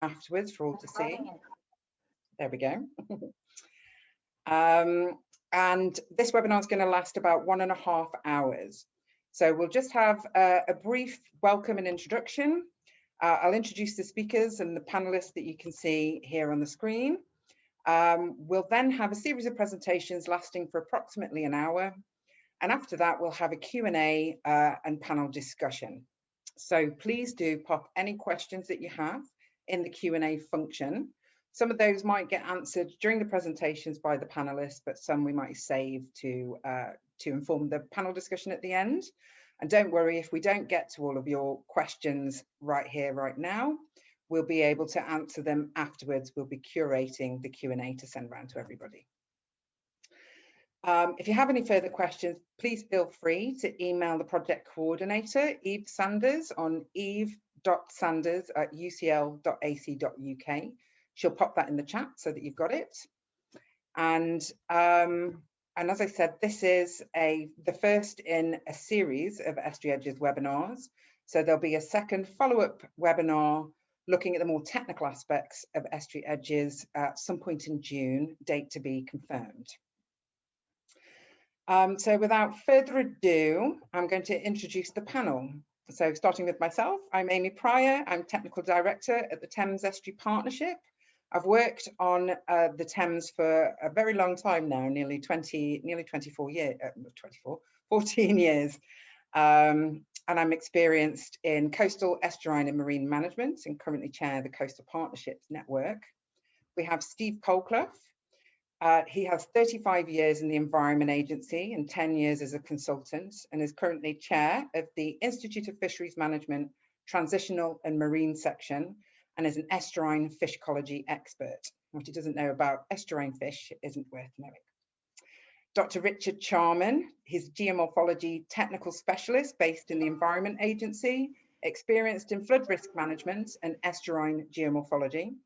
afterwards for all to see. There we go. And this webinar is going to last about 1.5 hours. So we'll just have a brief welcome and introduction. I'll introduce the speakers and the panelists that you can see here on the screen. We'll then have a series of presentations lasting for approximately an hour. And after that, we'll have a Q&A and panel discussion. So please do pop any questions that you have in the Q&A function. Some of those might get answered during the presentations by the panelists, but some we might save to inform the panel discussion at the end. And don't worry, if we don't get to all of your questions right here, right now, we'll be able to answer them afterwards. We'll be curating the Q&A to send around to everybody. If you have any further questions, please feel free to email the project coordinator, Eve Sanders, on eve.sanders@ucl.ac.uk. She'll pop that in the chat so that you've got it. And as I said, this is the first in a series of Estuary Edges webinars. So there'll be a second follow-up webinar looking at the more technical aspects of Estuary Edges at some point in June, date to be confirmed. So without further ado, I'm going to introduce the panel. So starting with myself, I'm Amy Pryor. I'm Technical Director at the Thames Estuary Partnership. I've worked on the Thames for a very long time now, nearly 24 years, 14 years. And I'm experienced in coastal, estuarine and marine management and currently chair the Coastal Partnerships Network. We have Steve Colclough. He has 35 years in the Environment Agency and 10 years as a consultant, and is currently chair of the Institute of Fisheries Management Transitional and Marine Section, and is an estuarine fish ecology expert. What he doesn't know about estuarine fish isn't worth knowing. Dr. Richard Charman, he's geomorphology technical specialist based in the Environment Agency, experienced in flood risk management and estuarine geomorphology.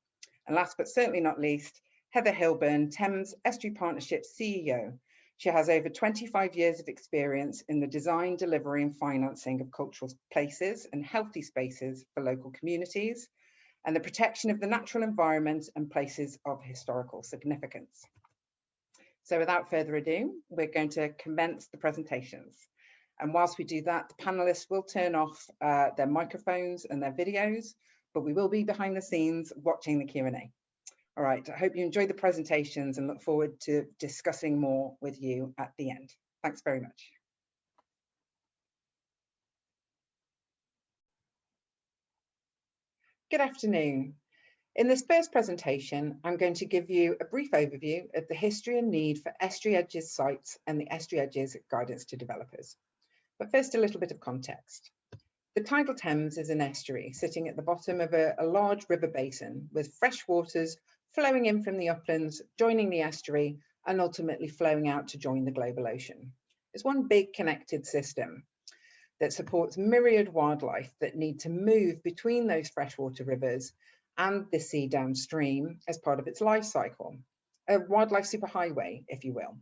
And last but certainly not least, Heather Hilburn, Thames Estuary Partnership CEO. She has over 25 years of experience in the design, delivery and financing of cultural places and healthy spaces for local communities, and the protection of the natural environment and places of historical significance. So without further ado, we're going to commence the presentations. And whilst we do that, the panelists will turn off their microphones and their videos, but we will be behind the scenes watching the Q&A. All right, I hope you enjoy the presentations and look forward to discussing more with you at the end. Thanks very much. Good afternoon. In this first presentation, I'm going to give you a brief overview of the history and need for Estuary Edges sites and the Estuary Edges guidance to developers. But first, a little bit of context. The tidal Thames is an estuary sitting at the bottom of a large river basin with fresh waters flowing in from the uplands, joining the estuary, and ultimately flowing out to join the global ocean. It's one big connected system that supports myriad wildlife that need to move between those freshwater rivers and the sea downstream as part of its life cycle. A wildlife superhighway, if you will,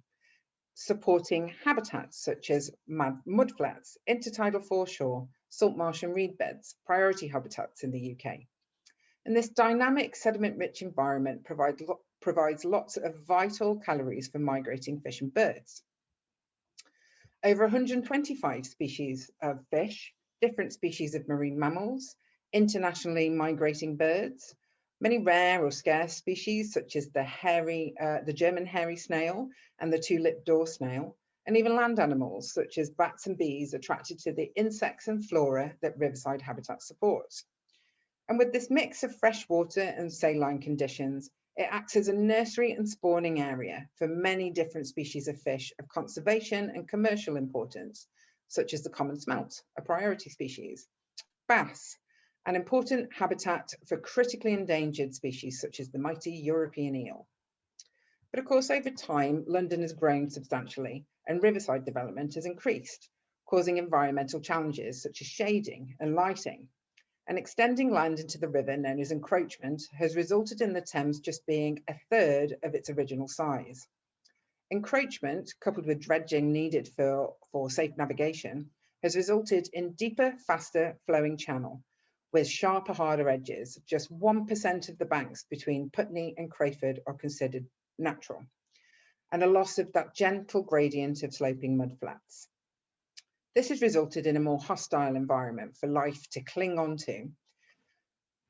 supporting habitats such as mudflats, intertidal foreshore, saltmarsh and reed beds, priority habitats in the UK. And this dynamic sediment-rich environment provides lots of vital calories for migrating fish and birds. Over 125 species of fish, different species of marine mammals, internationally migrating birds, many rare or scarce species such as the German hairy snail and the two-lipped door snail, and even land animals such as bats and bees attracted to the insects and flora that riverside habitat supports. And with this mix of freshwater and saline conditions, it acts as a nursery and spawning area for many different species of fish of conservation and commercial importance, such as the common smelt, a priority species, bass, an important habitat for critically endangered species such as the mighty European eel. But of course, over time, London has grown substantially and riverside development has increased, causing environmental challenges such as shading and lighting. And extending land into the river, known as encroachment, has resulted in the Thames just being a third of its original size. Encroachment, coupled with dredging needed for safe navigation, has resulted in deeper, faster flowing channel, with sharper, harder edges. Just 1% of the banks between Putney and Crayford are considered natural, and a loss of that gentle gradient of sloping mudflats. This has resulted in a more hostile environment for life to cling on to.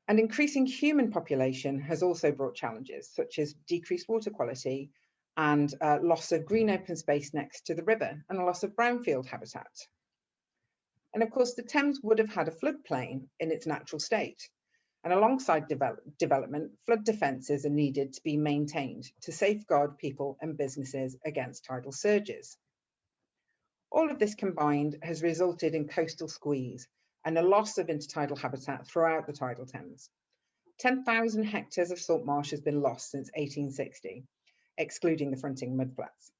And increasing human population has also brought challenges, such as decreased water quality and loss of green open space next to the river, and a loss of brownfield habitat. And of course, the Thames would have had a floodplain in its natural state. And alongside development, flood defences are needed to be maintained to safeguard people and businesses against tidal surges. All of this combined has resulted in coastal squeeze and a loss of intertidal habitat throughout the tidal Thames. 10,000 hectares of saltmarsh has been lost since 1860, excluding the fronting mudflats.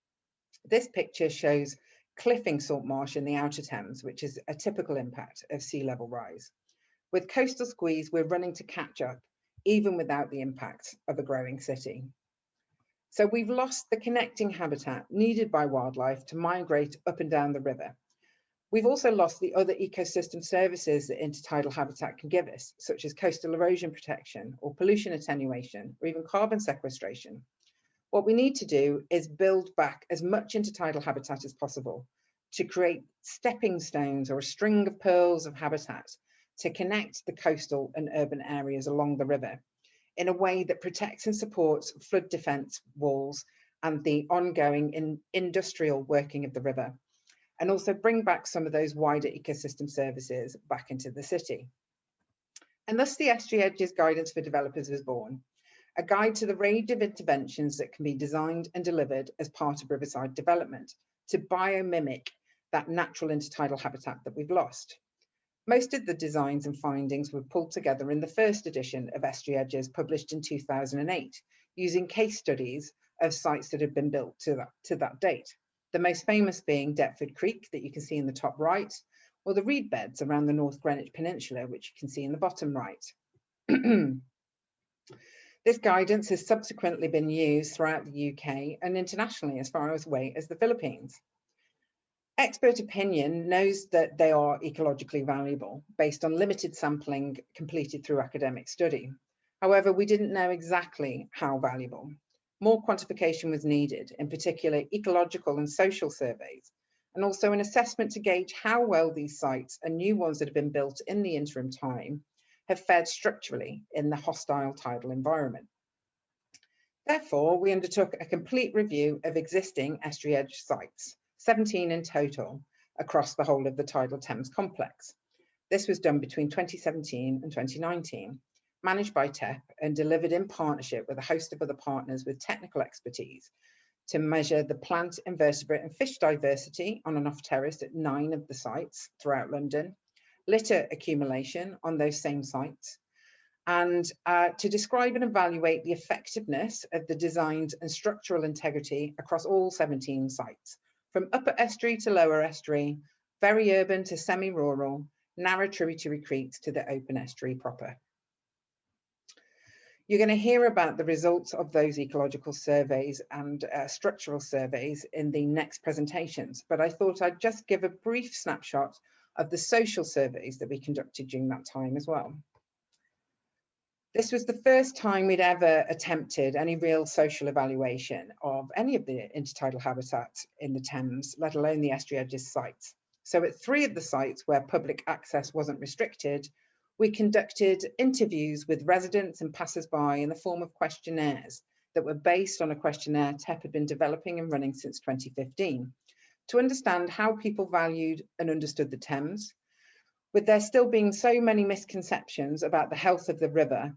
This picture shows cliffing saltmarsh in the outer Thames, which is a typical impact of sea level rise. With coastal squeeze, we're running to catch up, even without the impact of a growing city. So we've lost the connecting habitat needed by wildlife to migrate up and down the river. We've also lost the other ecosystem services that intertidal habitat can give us, such as coastal erosion protection or pollution attenuation, or even carbon sequestration. What we need to do is build back as much intertidal habitat as possible to create stepping stones or a string of pearls of habitat to connect the coastal and urban areas along the river in a way that protects and supports flood defence walls and the ongoing industrial working of the river, and also bring back some of those wider ecosystem services back into the city. And thus the Estuary Edges Guidance for Developers was born, a guide to the range of interventions that can be designed and delivered as part of riverside development to biomimic that natural intertidal habitat that we've lost. Most of the designs and findings were pulled together in the first edition of Estuary Edges, published in 2008, using case studies of sites that had been built to that date. The most famous being Deptford Creek, that you can see in the top right, or the reed beds around the North Greenwich Peninsula, which you can see in the bottom right. This guidance has subsequently been used throughout the UK and internationally as far away as the Philippines. Expert opinion knows that they are ecologically valuable based on limited sampling completed through academic study. However, we didn't know exactly how valuable. More quantification was needed, in particular ecological and social surveys, and also an assessment to gauge how well these sites and new ones that have been built in the interim time have fared structurally in the hostile tidal environment. Therefore, we undertook a complete review of existing estuary edge sites, 17 in total, across the whole of the tidal Thames complex. This was done between 2017 and 2019, managed by TEP and delivered in partnership with a host of other partners with technical expertise to measure the plant, invertebrate and fish diversity on and off terrace at 9 of the sites throughout London, litter accumulation on those same sites, and to describe and evaluate the effectiveness of the designs and structural integrity across all 17 sites, from upper estuary to lower estuary, very urban to semi-rural, narrow tributary creeks to the open estuary proper. You're going to hear about the results of those ecological surveys and structural surveys in the next presentations, but I thought I'd just give a brief snapshot of the social surveys that we conducted during that time as well. This was the first time we'd ever attempted any real social evaluation of any of the intertidal habitats in the Thames, let alone the estuary edges sites. So at 3 of the sites where public access wasn't restricted, we conducted interviews with residents and passers-by in the form of questionnaires that were based on a questionnaire TEP had been developing and running since 2015 to understand how people valued and understood the Thames, with there still being so many misconceptions about the health of the river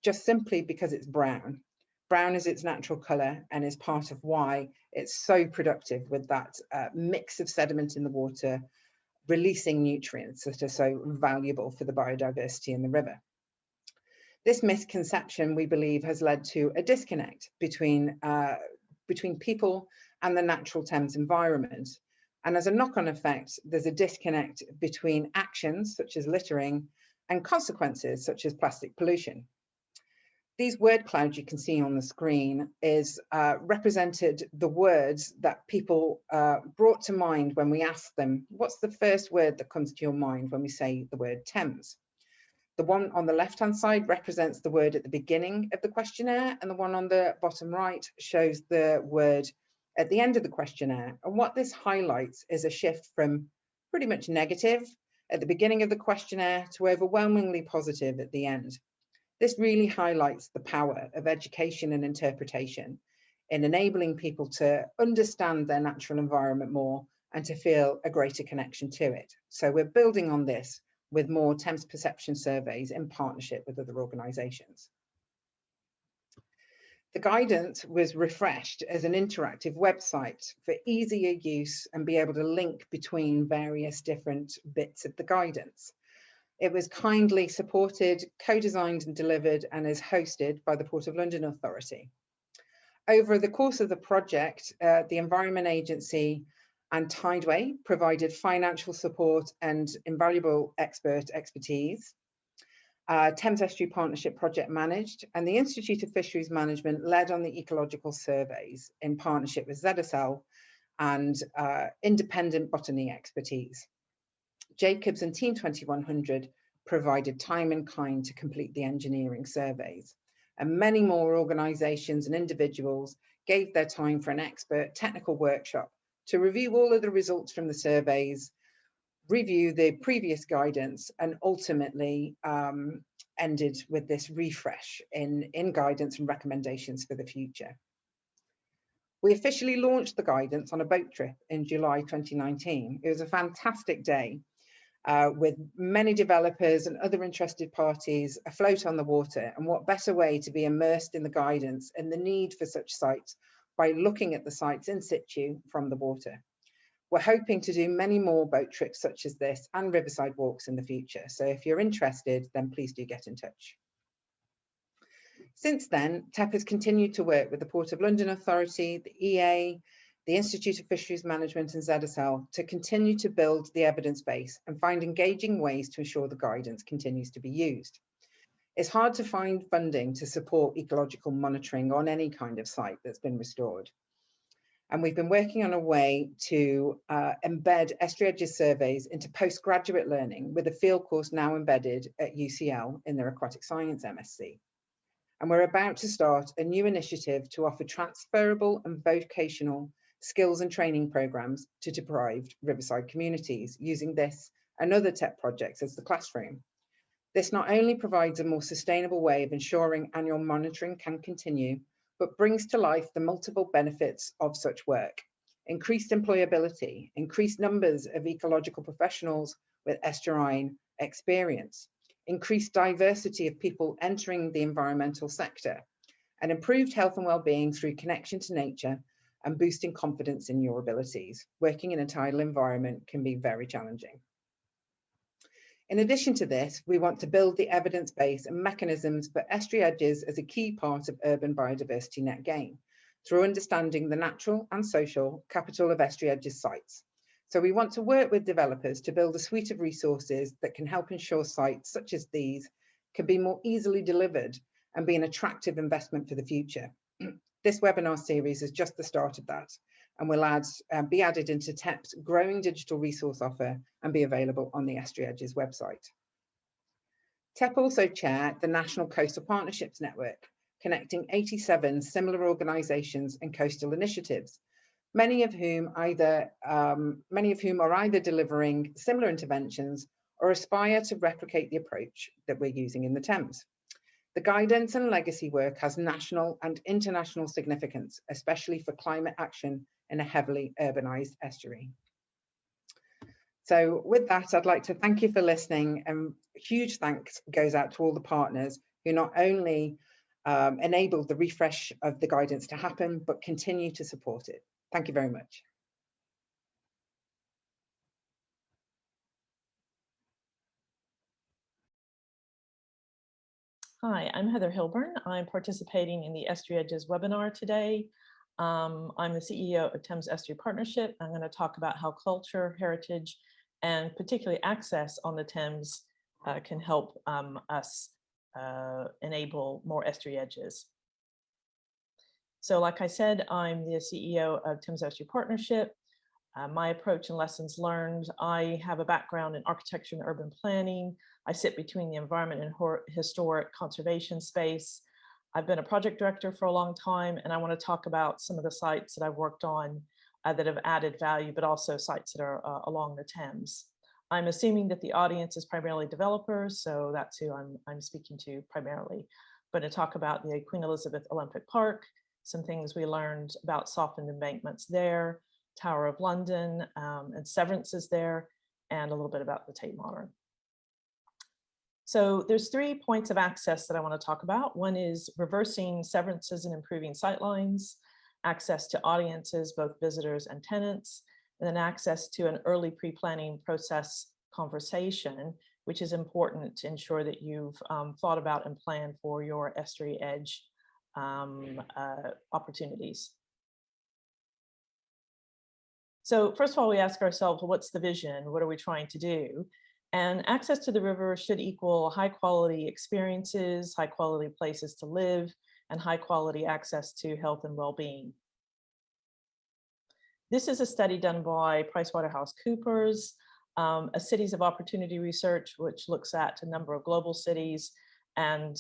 just simply because it's brown. Brown is its natural colour and is part of why it's so productive with that mix of sediment in the water, releasing nutrients that are so valuable for the biodiversity in the river. This misconception, we believe, has led to a disconnect between people and the natural Thames environment. And as a knock-on effect, there's a disconnect between actions such as littering and consequences such as plastic pollution. These word clouds you can see on the screen is represented the words that people brought to mind when we asked them, what's the first word that comes to your mind when we say the word Thames? The one on the left-hand side represents the word at the beginning of the questionnaire, and the one on the bottom right shows the word at the end of the questionnaire. And what this highlights is a shift from pretty much negative at the beginning of the questionnaire to overwhelmingly positive at the end. This really highlights the power of education and interpretation in enabling people to understand their natural environment more and to feel a greater connection to it. So we're building on this with more Thames perception surveys in partnership with other organisations. The guidance was refreshed as an interactive website for easier use and be able to link between various different bits of the guidance. It was kindly supported, co-designed and delivered, and is hosted by the Port of London Authority. Over the course of the project, the Environment Agency and Tideway provided financial support and invaluable expertise. Thames Estuary Partnership project managed, and the Institute of Fisheries Management led on the ecological surveys in partnership with ZSL and independent botany expertise. Jacobs and Team 2100 provided time and kind to complete the engineering surveys. And many more organisations and individuals gave their time for an expert technical workshop to review all of the results from the surveys, review the previous guidance, and ultimately ended with this refresh in guidance and recommendations for the future. We officially launched the guidance on a boat trip in July 2019. It was a fantastic day with many developers and other interested parties afloat on the water. And what better way to be immersed in the guidance and the need for such sites by looking at the sites in situ from the water. We're hoping to do many more boat trips such as this and riverside walks in the future. So if you're interested, then please do get in touch. Since then, TEP has continued to work with the Port of London Authority, the EA, the Institute of Fisheries Management and ZSL to continue to build the evidence base and find engaging ways to ensure the guidance continues to be used. It's hard to find funding to support ecological monitoring on any kind of site that's been restored. And we've been working on a way to embed Estuary Edges surveys into postgraduate learning with a field course now embedded at UCL in their Aquatic Science MSc. And we're about to start a new initiative to offer transferable and vocational skills and training programs to deprived riverside communities using this and other TEP projects as the classroom. This not only provides a more sustainable way of ensuring annual monitoring can continue, but brings to life the multiple benefits of such work. Increased employability, increased numbers of ecological professionals with estuarine experience, increased diversity of people entering the environmental sector, and improved health and well-being through connection to nature and boosting confidence in your abilities. Working in a tidal environment can be very challenging. In addition to this, we want to build the evidence base and mechanisms for estuary edges as a key part of urban biodiversity net gain through understanding the natural and social capital of estuary edges sites. So we want to work with developers to build a suite of resources that can help ensure sites such as these can be more easily delivered and be an attractive investment for the future. This webinar series is just the start of that and will be added into TEP's growing digital resource offer and be available on the Estuary Edges website. TEP also chair the National Coastal Partnerships Network, connecting 87 similar organisations and coastal initiatives, many of whom are either delivering similar interventions or aspire to replicate the approach that we're using in the Thames. The guidance and legacy work has national and international significance, especially for climate action in a heavily urbanised estuary. So with that, I'd like to thank you for listening, and huge thanks goes out to all the partners who not only enabled the refresh of the guidance to happen, but continue to support it. Thank you very much. Hi, I'm Heather Hilburn. I'm participating in the Estuary Edges webinar today. I'm the CEO of Thames Estuary Partnership. I'm going to talk about how culture, heritage, and particularly access on the Thames can help us enable more estuary edges. So like I said, I'm the CEO of Thames Estuary Partnership. My approach and lessons learned: I have a background in architecture and urban planning. I sit between the environment and historic conservation space. I've been a project director for a long time, and I want to talk about some of the sites that I've worked on that have added value, but also sites that are along the Thames. I'm assuming that the audience is primarily developers, so that's who I'm speaking to primarily. I'm going to talk about the Queen Elizabeth Olympic Park, some things we learned about softened embankments there, Tower of London, and Severances there, and a little bit about the Tate Modern. So there's 3 points of access that I want to talk about. One is reversing Severances and improving sightlines, access to audiences, both visitors and tenants, and then access to an early pre-planning process conversation, which is important to ensure that you've thought about and planned for your estuary edge opportunities. So first of all, we ask ourselves, well, what's the vision? What are we trying to do? And access to the river should equal high quality experiences, high quality places to live, and high quality access to health and well-being. This is a study done by PricewaterhouseCoopers, a cities of opportunity research, which looks at a number of global cities, and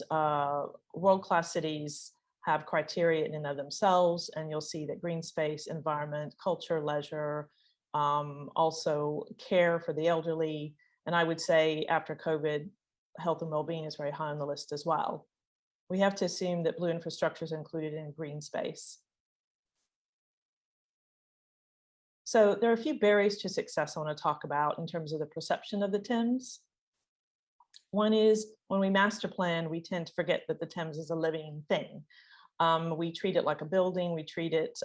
world-class cities have criteria in and of themselves, and you'll see that green space, environment, culture, leisure, also care for the elderly, and I would say after COVID, health and well-being is very high on the list as well. We have to assume that blue infrastructure is included in green space. So there are a few barriers to success I want to talk about in terms of the perception of the Thames. One is when we master plan, we tend to forget that the Thames is a living thing. We treat it like a building, we treat it,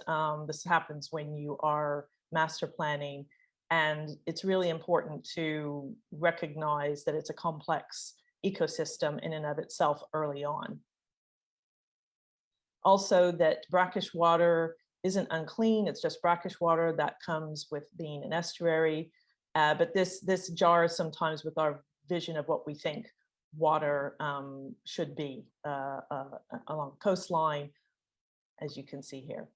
this happens when you are master planning, and it's really important to recognize that it's a complex ecosystem in and of itself early on. Also that brackish water isn't unclean, it's just brackish water that comes with being an estuary, but this jars sometimes with our vision of what we think water should be along the coastline, as you can see here.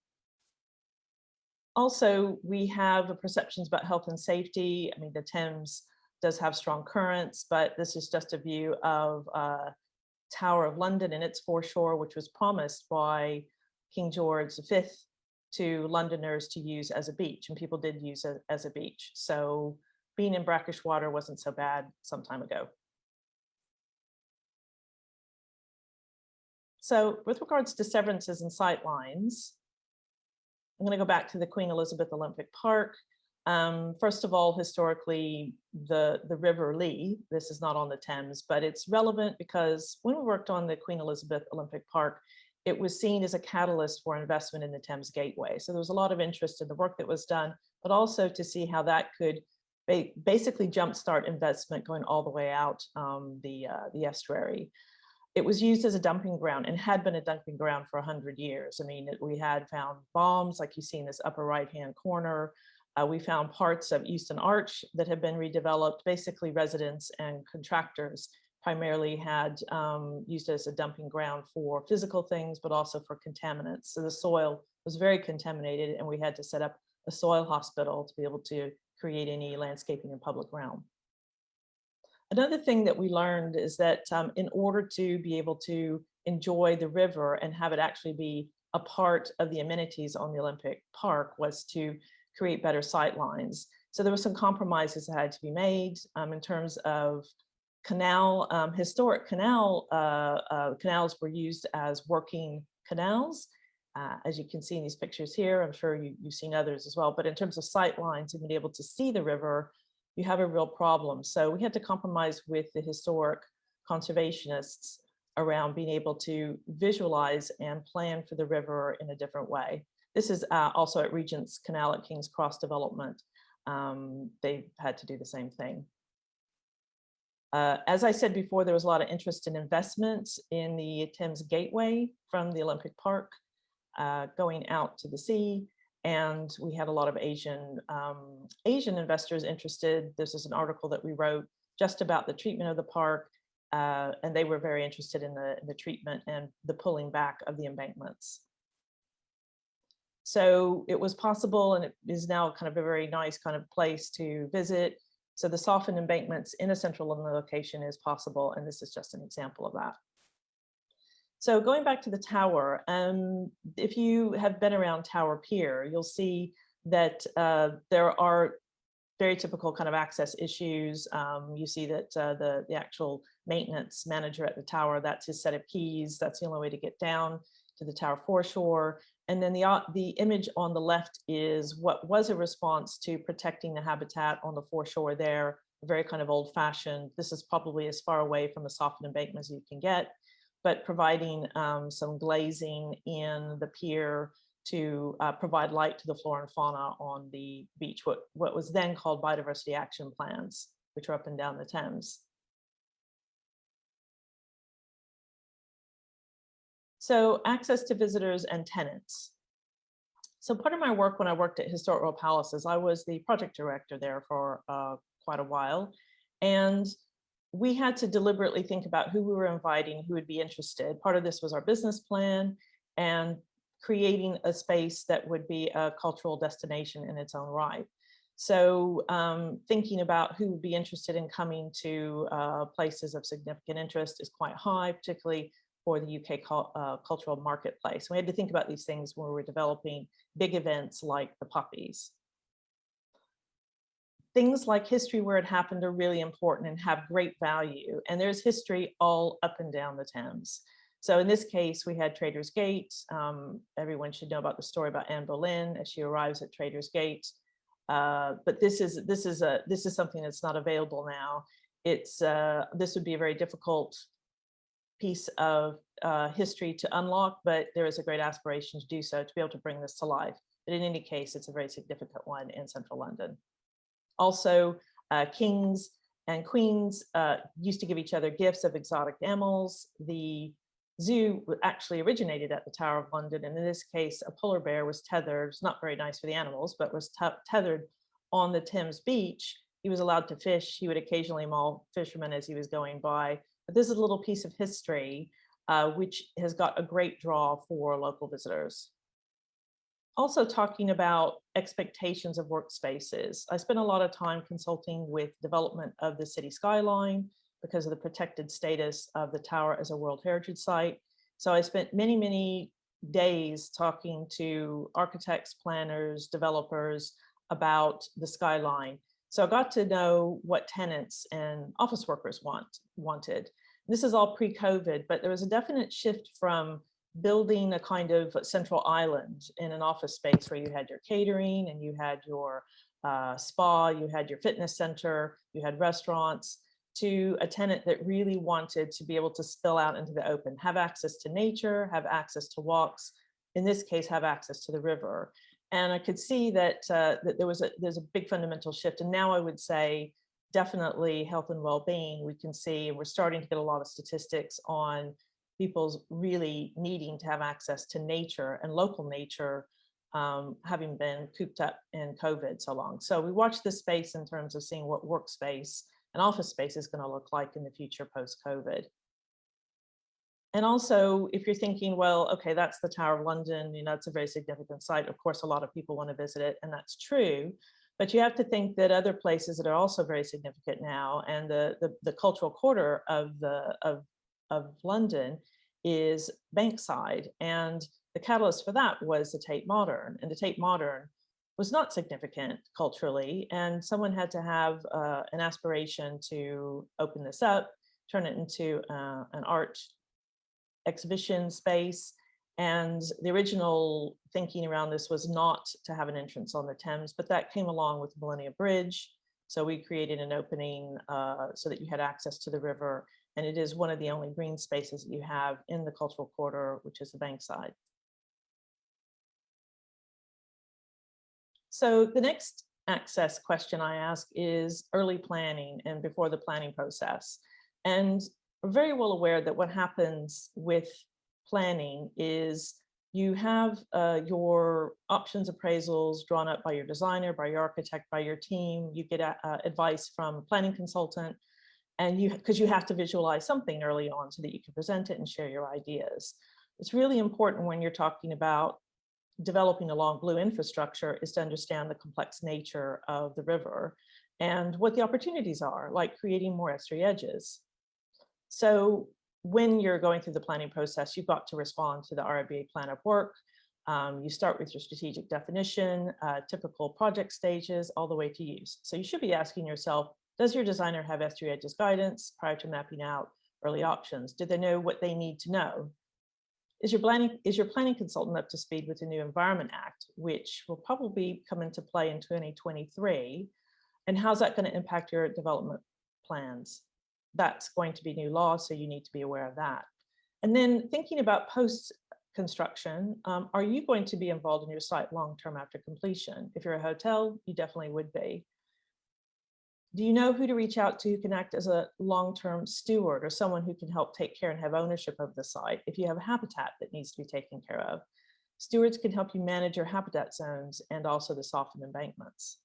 Also, we have perceptions about health and safety. I mean, the Thames does have strong currents, but this is just a view of Tower of London and its foreshore, which was promised by King George V to Londoners to use as a beach, and people did use it as a beach. So being in brackish water wasn't so bad some time ago. So with regards to Severances and sightlines, I'm going to go back to the Queen Elizabeth Olympic Park. First of all, historically, the River Lee, this is not on the Thames, but it's relevant because when we worked on the Queen Elizabeth Olympic Park, it was seen as a catalyst for investment in the Thames Gateway. So there was a lot of interest in the work that was done, but also to see how that could basically jumpstart investment going all the way out the estuary. It was used as a dumping ground and had been a dumping ground for 100 years. I mean, we had found bombs like you see in this upper right-hand corner. We found parts of Euston Arch that had been redeveloped. Basically, residents and contractors primarily had used it as a dumping ground for physical things, but also for contaminants. So the soil was very contaminated, and we had to set up a soil hospital to be able to create any landscaping in public realm. Another thing that we learned is that in order to be able to enjoy the river and have it actually be a part of the amenities on the Olympic Park was to create better sight lines. So there were some compromises that had to be made in terms of canal, historic canals were used as working canals. As you can see in these pictures here, I'm sure you've seen others as well, but in terms of sight lines and being able to see the river, you have a real problem. So we had to compromise with the historic conservationists around being able to visualize and plan for the river in a different way. This is also at Regent's Canal at King's Cross development. They had to do the same thing. As I said before, there was a lot of interest in investment in the Thames Gateway from the Olympic Park going out to the sea. And we had a lot of Asian investors interested. This is an article that we wrote just about the treatment of the park, and they were very interested in the treatment and the pulling back of the embankments. So it was possible, and it is now kind of a very nice kind of place to visit. So the softened embankments in a central London location is possible, and this is just an example of that. So going back to the tower, if you have been around Tower Pier, you'll see that there are very typical kind of access issues. You see that the actual maintenance manager at the tower, that's his set of keys. That's the only way to get down to the tower foreshore. And then the image on the left is what was a response to protecting the habitat on the foreshore there, very kind of old fashioned. This is probably as far away from a softened embankment as you can get, but providing some glazing in the pier to provide light to the flora and fauna on the beach, what was then called biodiversity action plans, which are up and down the Thames. So access to visitors and tenants. So part of my work when I worked at Historic Royal Palaces, I was the project director there for quite a while. And we had to deliberately think about who we were inviting, who would be interested. Part of this was our business plan and creating a space that would be a cultural destination in its own right. So thinking about who would be interested in coming to places of significant interest is quite high, particularly for the UK cultural marketplace. We had to think about these things when we were developing big events like the puppies. Things like history where it happened are really important and have great value. And there's history all up and down the Thames. So in this case, we had Trader's Gate. Everyone should know about the story about Anne Boleyn as she arrives at Trader's Gate. But this is something that's not available now. This would be a very difficult piece of history to unlock, but there is a great aspiration to do so, to be able to bring this to life. But in any case, it's a very significant one in central London. Also, kings and queens used to give each other gifts of exotic animals. The zoo actually originated at the Tower of London, and in this case, a polar bear was tethered. It's not very nice for the animals, but was tethered on the Thames beach. He was allowed to fish. He would occasionally maul fishermen as he was going by. But this is a little piece of history which has got a great draw for local visitors. Also talking about expectations of workspaces. I spent a lot of time consulting with development of the city skyline because of the protected status of the tower as a World Heritage Site. So I spent many, many days talking to architects, planners, developers about the skyline. So I got to know what tenants and office workers wanted. This is all pre-COVID, but there was a definite shift from building a kind of central island in an office space where you had your catering and you had your spa, you had your fitness center, you had restaurants, to a tenant that really wanted to be able to spill out into the open, have access to nature, have access to walks, in this case, have access to the river. And I could see that, there's a big fundamental shift. And now I would say definitely health and well-being, we can see, and we're starting to get a lot of statistics on people's really needing to have access to nature and local nature, having been cooped up in COVID so long. So we watch this space in terms of seeing what workspace and office space is going to look like in the future post-COVID. And also, if you're thinking, well, okay, that's the Tower of London, you know, it's a very significant site. Of course, a lot of people want to visit it, and that's true. But you have to think that other places that are also very significant now, and the cultural quarter of London is Bankside. And the catalyst for that was the Tate Modern. And the Tate Modern was not significant culturally. And someone had to have an aspiration to open this up, turn it into an art exhibition space. And the original thinking around this was not to have an entrance on the Thames, but that came along with the Millennium Bridge. So we created an opening so that you had access to the river. And it is one of the only green spaces that you have in the cultural quarter, which is the Bankside. So the next access question I ask is early planning and before the planning process. And we're very well aware that what happens with planning is you have your options appraisals drawn up by your designer, by your architect, by your team. You get advice from a planning consultant, and because you have to visualize something early on so that you can present it and share your ideas. It's really important when you're talking about developing along blue infrastructure is to understand the complex nature of the river and what the opportunities are, like creating more estuary edges. So when you're going through the planning process, you've got to respond to the RIBA plan of work. You start with your strategic definition, typical project stages, all the way to use. So you should be asking yourself, does your designer have estuary edges guidance prior to mapping out early options? Do they know what they need to know? Is your planning consultant up to speed with the new Environment Act, which will probably come into play in 2023? And how's that going to impact your development plans? That's going to be new law, so you need to be aware of that. And then thinking about post-construction, are you going to be involved in your site long-term after completion? If you're a hotel, you definitely would be. Do you know who to reach out to who can act as a long-term steward or someone who can help take care and have ownership of the site if you have a habitat that needs to be taken care of? Stewards can help you manage your habitat zones and also the softened embankments.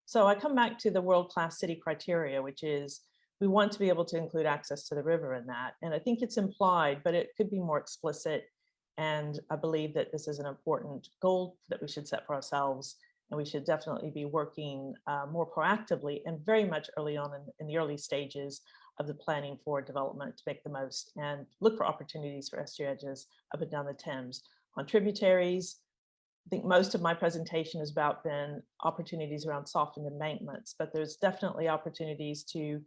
So I come back to the world-class city criteria, which is we want to be able to include access to the river in that. And I think it's implied, but it could be more explicit. And I believe that this is an important goal that we should set for ourselves. And we should definitely be working more proactively and very much early on in the early stages of the planning for development to make the most and look for opportunities for estuary edges up and down the Thames. On tributaries, I think most of my presentation has about been opportunities around softened embankments, but there's definitely opportunities to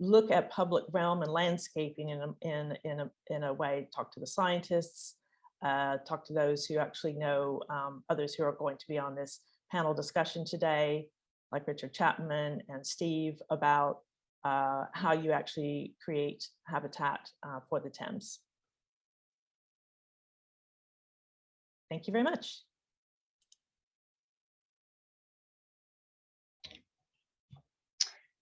look at public realm and landscaping in a way, talk to the scientists, talk to those who actually know others who are going to be on this panel discussion today, like Richard Chapman and Steve, about how you actually create habitat for the Thames. Thank you very much.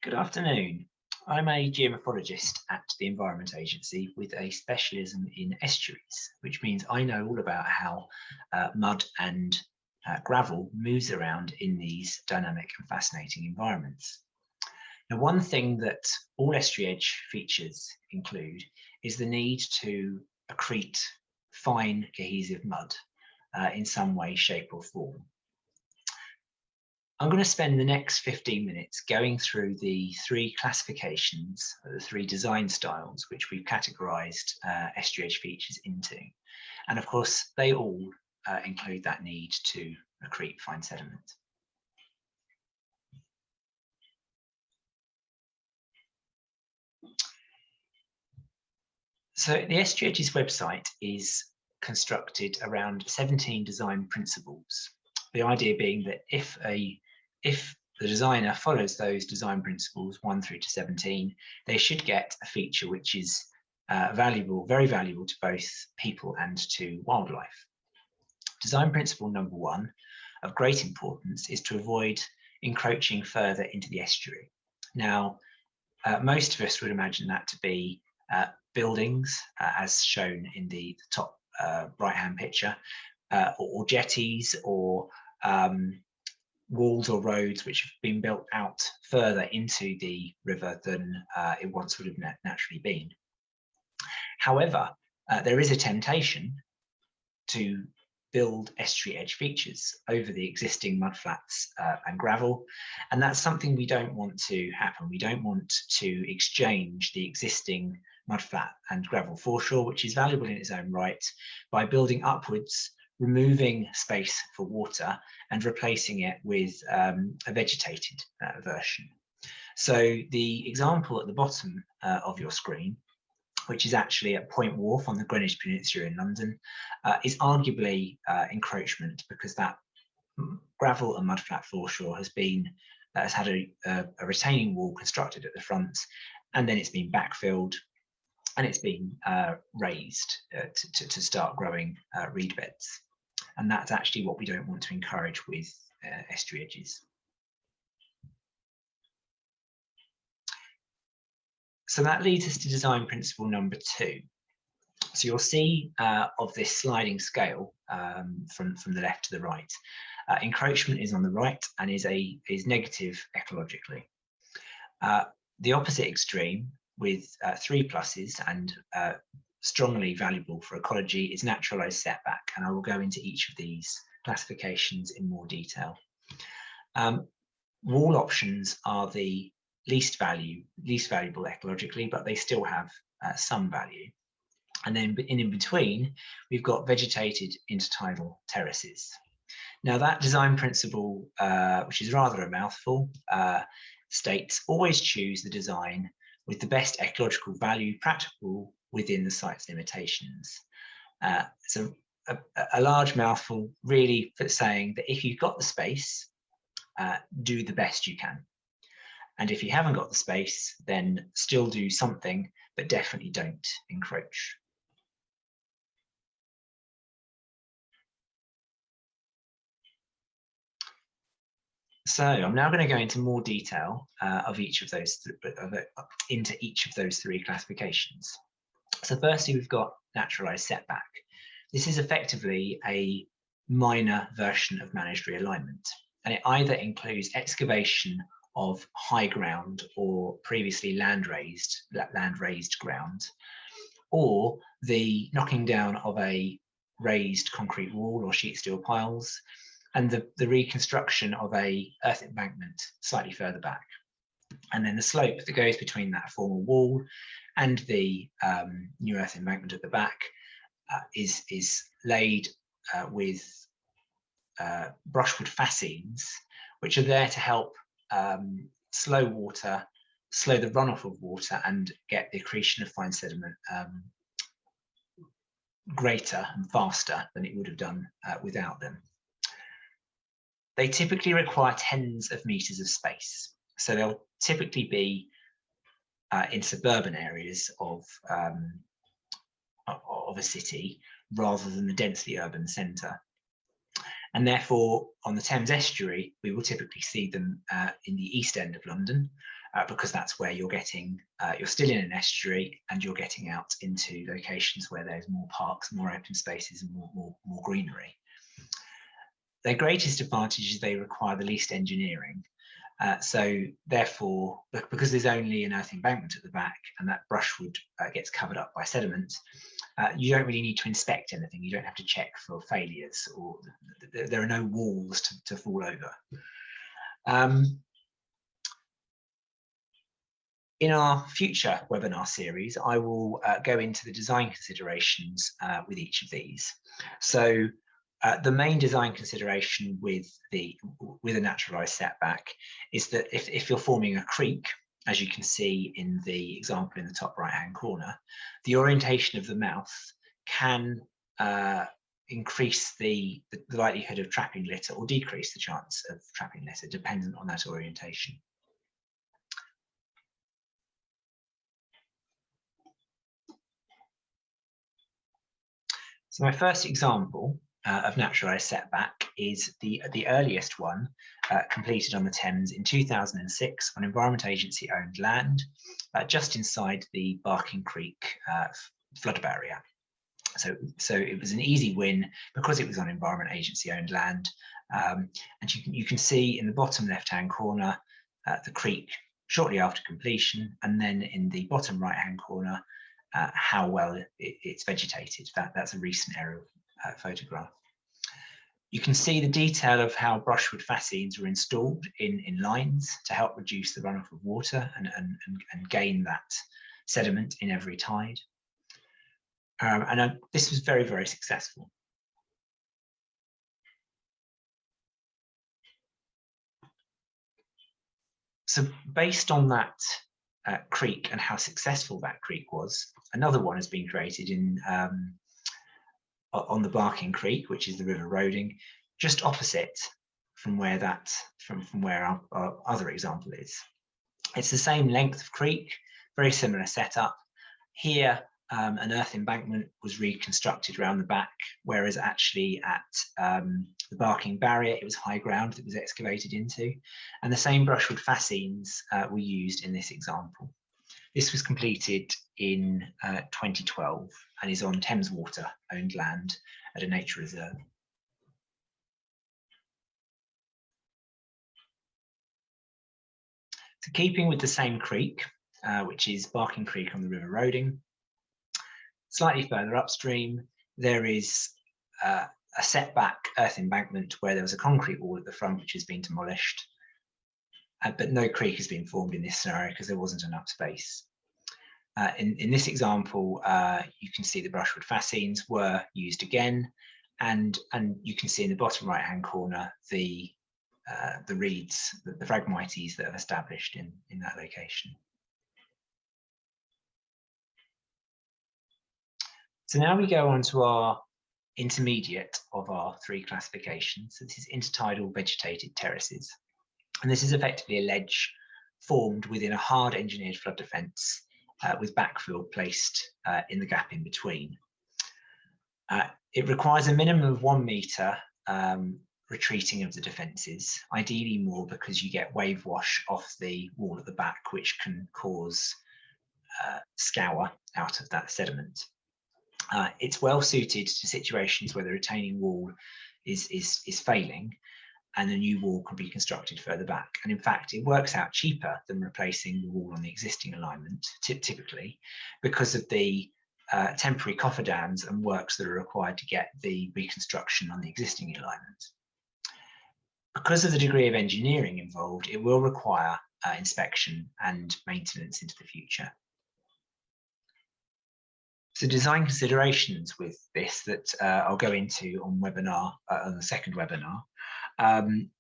Good afternoon. I'm a geomorphologist at the Environment Agency with a specialism in estuaries, which means I know all about how mud and gravel moves around in these dynamic and fascinating environments. Now, one thing that all estuary edge features include is the need to accrete fine cohesive mud in some way, shape or form. I'm going to spend the next 15 minutes going through the three classifications, the three design styles, which we've categorized estuary edge features into. And of course, they all include that need to accrete fine sediment. So the Estuary Edges website is constructed around 17 design principles. The idea being that if the designer follows those design principles 1 through to 17, they should get a feature which is valuable, very valuable to both people and to wildlife. Design principle number 1 of great importance is to avoid encroaching further into the estuary. Now, most of us would imagine that to be buildings, as shown in the top right-hand picture, or jetties, or walls or roads which have been built out further into the river than it once would have naturally been. However, there is a temptation to build estuary edge features over the existing mudflats and gravel, and that's something we don't want to happen. We don't want to exchange the existing mudflat and gravel foreshore, which is valuable in its own right, by building upwards, removing space for water and replacing it with a vegetated version. So the example at the bottom of your screen, which is actually at Point Wharf on the Greenwich Peninsula in London, is arguably encroachment, because that gravel and mudflat foreshore has had a retaining wall constructed at the front, and then it's been backfilled and it's been raised to start growing reed beds. And that's actually what we don't want to encourage with estuary edges. So that leads us to design principle number 2. So you'll see of this sliding scale from the left to the right, encroachment is on the right and is negative ecologically. The opposite extreme, with 3 pluses and strongly valuable for ecology is naturalised setback, and I will go into each of these classifications in more detail. Wall options are the least valuable ecologically, but they still have some value. And then in between, we've got vegetated intertidal terraces. Now that design principle, which is rather a mouthful, states always choose the design with the best ecological value practical within the site's limitations. So a large mouthful, really for saying that if you've got the space, do the best you can. And if you haven't got the space, then still do something, but definitely don't encroach. So I'm now going to go into more detail into each of those three classifications. So firstly, we've got naturalised setback. This is effectively a minor version of managed realignment, and it either includes excavation of high ground or previously land raised ground, or the knocking down of a raised concrete wall or sheet steel piles, and the reconstruction of a earth embankment slightly further back. And then the slope that goes between that former wall and the new earth embankment at the back is laid with brushwood fascines, which are there to help slow the runoff of water and get the accretion of fine sediment greater and faster than it would have done without them. They typically require tens of meters of space. So they'll typically be in suburban areas of a city rather than the densely urban centre. And therefore, on the Thames Estuary, we will typically see them in the East End of London, because that's where you're still in an estuary and you're getting out into locations where there's more parks, more open spaces, and more greenery. Their greatest advantage is they require the least engineering. So therefore, because there's only an earth embankment at the back and that brushwood gets covered up by sediment, you don't really need to inspect anything. You don't have to check for failures, or there are no walls to fall over. In our future webinar series, I will go into the design considerations with each of these. So the main design consideration with a naturalised setback is that if you're forming a creek, as you can see in the example in the top right-hand corner, the orientation of the mouth can increase the likelihood of trapping litter or decrease the chance of trapping litter, dependent on that orientation. So my first example of naturalised setback is the earliest one, completed on the Thames in 2006 on Environment Agency owned land, just inside the Barking Creek flood barrier. So it was an easy win because it was on Environment Agency owned land, and you can see in the bottom left hand corner the creek shortly after completion, and then in the bottom right hand corner how well it's vegetated. That's a recent aerial photograph. You can see the detail of how brushwood fascines were installed in lines to help reduce the runoff of water and gain that sediment in every tide. This was very, very successful. So based on that creek and how successful that creek was, another one has been created on the Barking Creek, which is the River Roding, just opposite from where our other example is. It's the same length of creek, very similar setup. Here, an earth embankment was reconstructed around the back, whereas actually at the Barking Barrier, it was high ground that was excavated into, and the same brushwood fascines were used in this example. This was completed in 2012 and is on Thames Water owned land at a nature reserve. So keeping with the same creek, which is Barking Creek on the River Roding, Slightly further upstream, there is a setback earth embankment where there was a concrete wall at the front which has been demolished, but no creek has been formed in this scenario because there wasn't enough space. In this example, you can see the brushwood fascines were used again, and you can see in the bottom right-hand corner the reeds, the Phragmites that have established in that location. So now we go on to our intermediate of our three classifications. So this is intertidal vegetated terraces. And this is effectively a ledge formed within a hard engineered flood defence with backfill placed in the gap in between. It requires a minimum of 1 metre retreating of the defences, ideally more because you get wave wash off the wall at the back, which can cause scour out of that sediment. It's well suited to situations where the retaining wall is failing and a new wall can be constructed further back. And in fact, it works out cheaper than replacing the wall on the existing alignment, typically, because of the temporary cofferdams and works that are required to get the reconstruction on the existing alignment. Because of the degree of engineering involved, it will require inspection and maintenance into the future. So design considerations with this that I'll go into on the second webinar,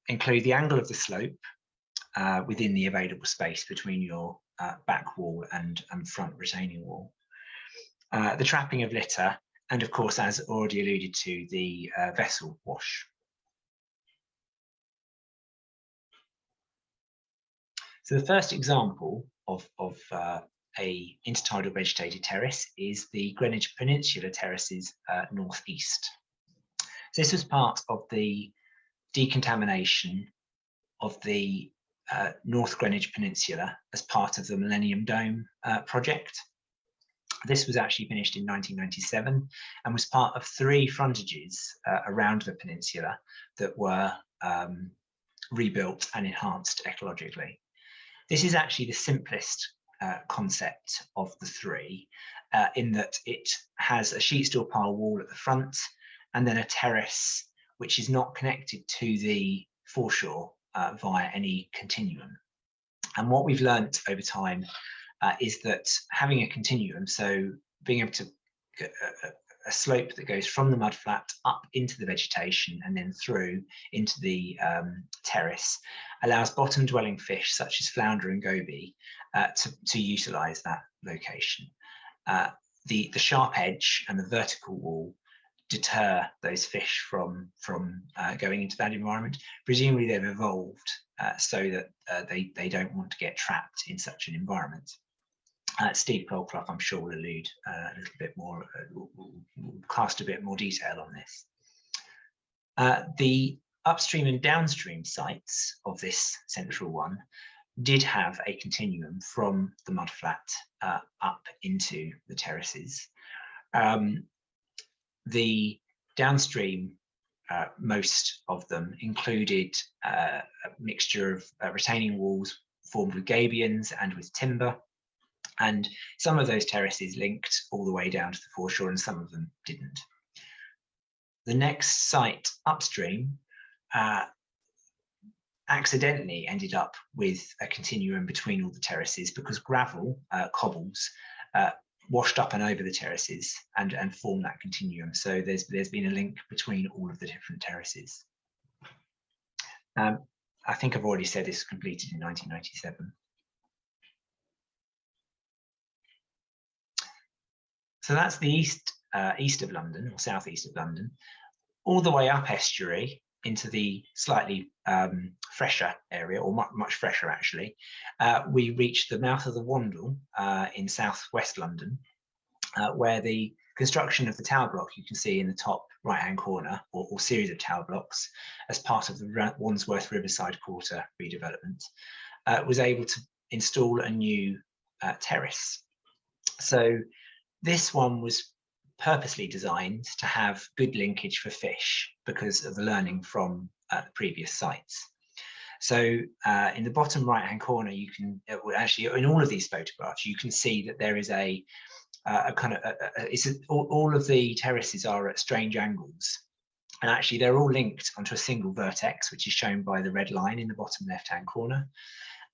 include the angle of the slope within the available space between your back wall and front retaining wall, the trapping of litter, and of course, as already alluded to, the vessel wash. So the first example of a intertidal vegetated terrace is the Greenwich Peninsula terraces northeast. So this was part of the decontamination of the North Greenwich Peninsula as part of the Millennium Dome project. This was actually finished in 1997 and was part of 3 frontages around the peninsula that were rebuilt and enhanced ecologically. This is actually the simplest concept of the 3, in that it has a sheet steel pile wall at the front and then a terrace which is not connected to the foreshore via any continuum. And what we've learnt over time is that having a continuum, so being able to get a slope that goes from the mudflat up into the vegetation and then through into the terrace, allows bottom dwelling fish such as flounder and goby to utilise that location. The sharp edge and the vertical wall deter those fish from going into that environment. Presumably they've evolved so that they don't want to get trapped in such an environment. Steve Colclough, I'm sure, will allude a little bit more, will cast a bit more detail on this. The upstream and downstream sites of this central one did have a continuum from the mudflat up into the terraces. The downstream, most of them included a mixture of retaining walls formed with gabions and with timber. And some of those terraces linked all the way down to the foreshore and some of them didn't. The next site upstream accidentally ended up with a continuum between all the terraces because gravel, cobbles, washed up and over the terraces and formed that continuum. So there's been a link between all of the different terraces. I think I've already said this was completed in 1997. So that's the east of London, or southeast of London, all the way up estuary into the slightly fresher area, or much fresher actually. We reached the mouth of the Wandle in southwest London, where the construction of the tower block you can see in the top right-hand corner, or series of tower blocks, as part of the Wandsworth Riverside Quarter redevelopment, was able to install a new terrace. So this one was purposely designed to have good linkage for fish because of the learning from the previous sites. So in the bottom right-hand corner, you can actually, in all of these photographs, you can see that there is a all of the terraces are at strange angles, and actually they're all linked onto a single vertex, which is shown by the red line in the bottom left-hand corner.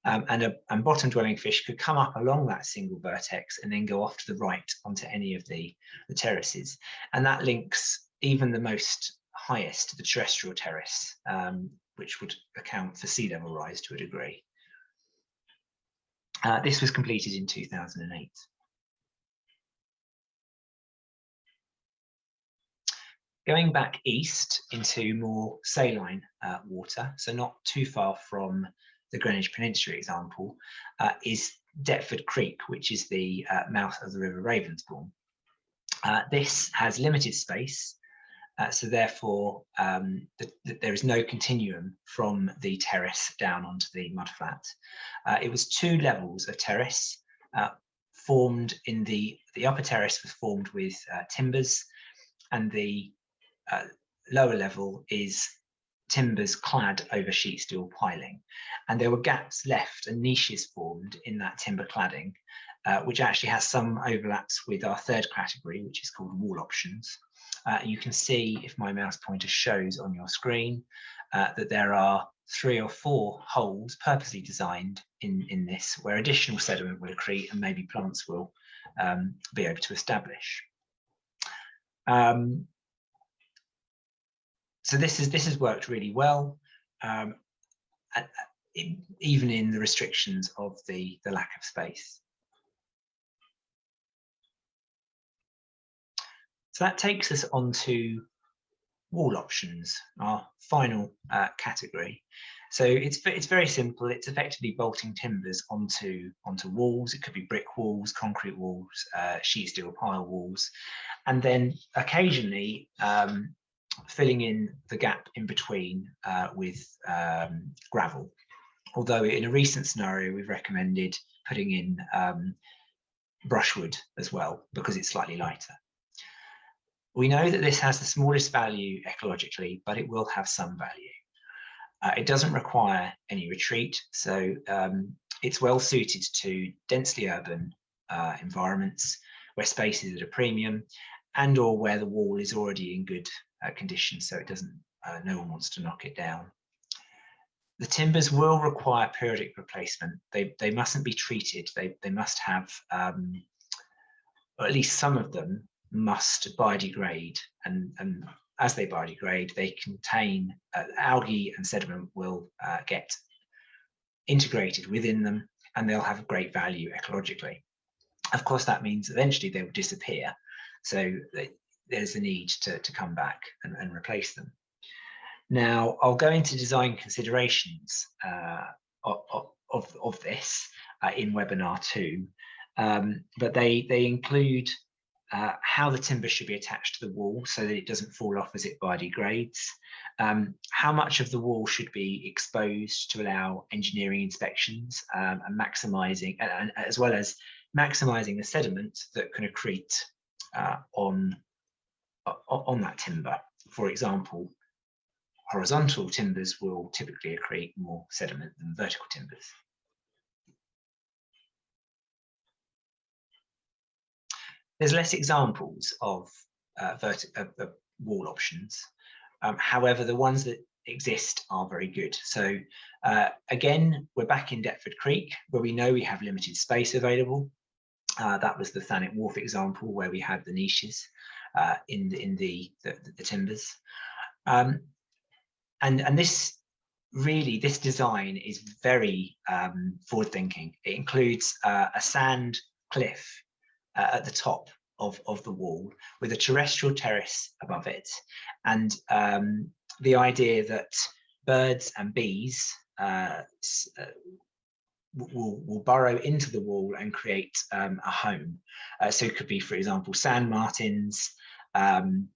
And bottom dwelling fish could come up along that single vertex and then go off to the right onto any of the terraces. And that links even the most highest to the terrestrial terrace, which would account for sea level rise to a degree. This was completed in 2008. Going back east into more saline water, so not too far from the Greenwich Peninsula example, is Deptford Creek, which is the mouth of the River Ravensbourne. This has limited space, so therefore there is no continuum from the terrace down onto the mudflat. It was 2 levels of terrace formed. In the upper terrace was formed with timbers, and the lower level is timbers clad over sheet steel piling, and there were gaps left and niches formed in that timber cladding, which actually has some overlaps with our third category, which is called wall options. You can see, if my mouse pointer shows on your screen, that there are 3 or 4 holes purposely designed in this, where additional sediment will accrete and maybe plants will be able to establish. So this has worked really well, even in the restrictions of the lack of space. So that takes us on to wall options, our final category. So it's very simple. It's effectively bolting timbers onto walls. It could be brick walls, concrete walls, sheet steel pile walls, and then occasionally filling in the gap in between with gravel. Although in a recent scenario, we've recommended putting in brushwood as well, because it's slightly lighter. We know that this has the smallest value ecologically, but it will have some value. It doesn't require any retreat, so it's well suited to densely urban environments where space is at a premium, and or where the wall is already in good condition, so it doesn't, no one wants to knock it down. The timbers will require periodic replacement. They mustn't be treated. They must have, or at least some of them must biodegrade, and as they biodegrade, they contain algae and sediment will get integrated within them, and they'll have great value ecologically. Of course, that means eventually they will disappear, so there's a need to come back and replace them. Now, I'll go into design considerations of this in webinar 2, but they include how the timber should be attached to the wall so that it doesn't fall off as it biodegrades, how much of the wall should be exposed to allow engineering inspections, and maximizing, and as well as maximizing the sediment that can accrete on that timber. For example, horizontal timbers will typically accrete more sediment than vertical timbers. There's less examples of wall options. However, the ones that exist are very good. So again, we're back in Deptford Creek, where we know we have limited space available. That was the Thanet Wharf example, where we had the niches in the timbers. And this design is very forward-thinking. It includes a sand cliff at the top of the wall with a terrestrial terrace above it, and the idea that birds and bees will burrow into the wall and create a home. So it could be, for example, sand martins, and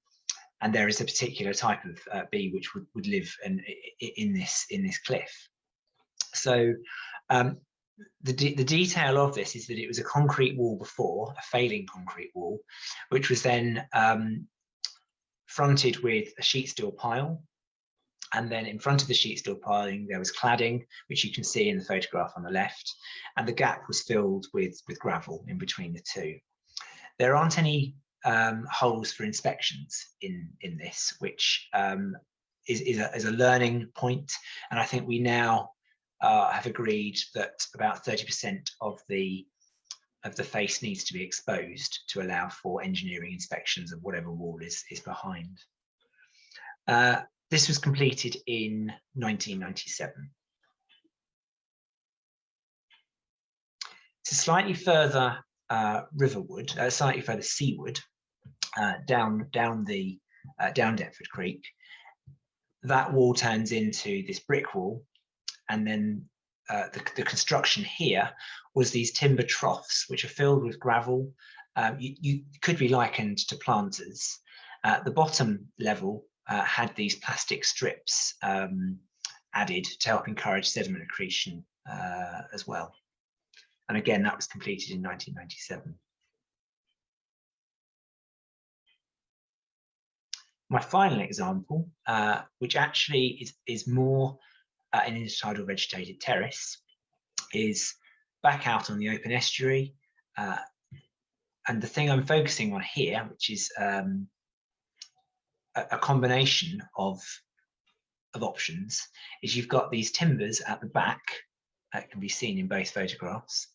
there is a particular type of bee which would live in this cliff. So the detail of this is that it was a concrete wall before, a failing concrete wall, which was then fronted with a sheet steel pile. And then in front of the sheet steel piling, there was cladding, which you can see in the photograph on the left. And the gap was filled with gravel in between the two. There aren't any holes for inspections in this, which is a learning point, and I think we now have agreed that about 30% of the face needs to be exposed to allow for engineering inspections of whatever wall is behind. This was completed in 1997. So slightly further riverward, slightly further seaward, down Deptford Creek, that wall turns into this brick wall, and then the construction here was these timber troughs, which are filled with gravel. You could be likened to planters. The bottom level had these plastic strips added to help encourage sediment accretion as well. And again, that was completed in 1997. My final example, which actually is more an intertidal vegetated terrace, is back out on the open estuary. And the thing I'm focusing on here, which is a combination of options, is you've got these timbers at the back that can be seen in both photographs,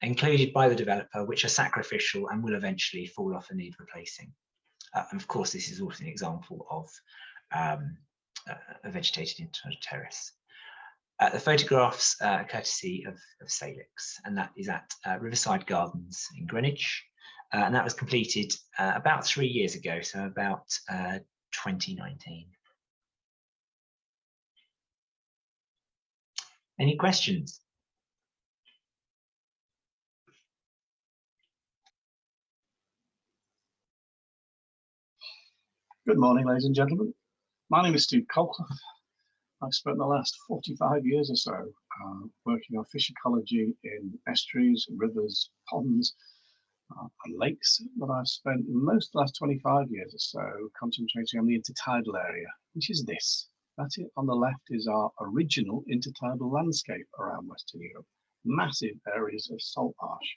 included by the developer, which are sacrificial and will eventually fall off and need replacing. And of course, this is also an example of a vegetated intertidal terrace. The photographs are courtesy of Salix, and that is at Riverside Gardens in Greenwich. And that was completed about 3 years ago, so about 2019. Any questions? Good morning, ladies and gentlemen. My name is Steve Colclough. I've spent the last 45 years or so working on fish ecology in estuaries, rivers, ponds, and lakes, but I've spent most of the last 25 years or so concentrating on the intertidal area, which is this. That's it. On the left is our original intertidal landscape around Western Europe, massive areas of salt marsh.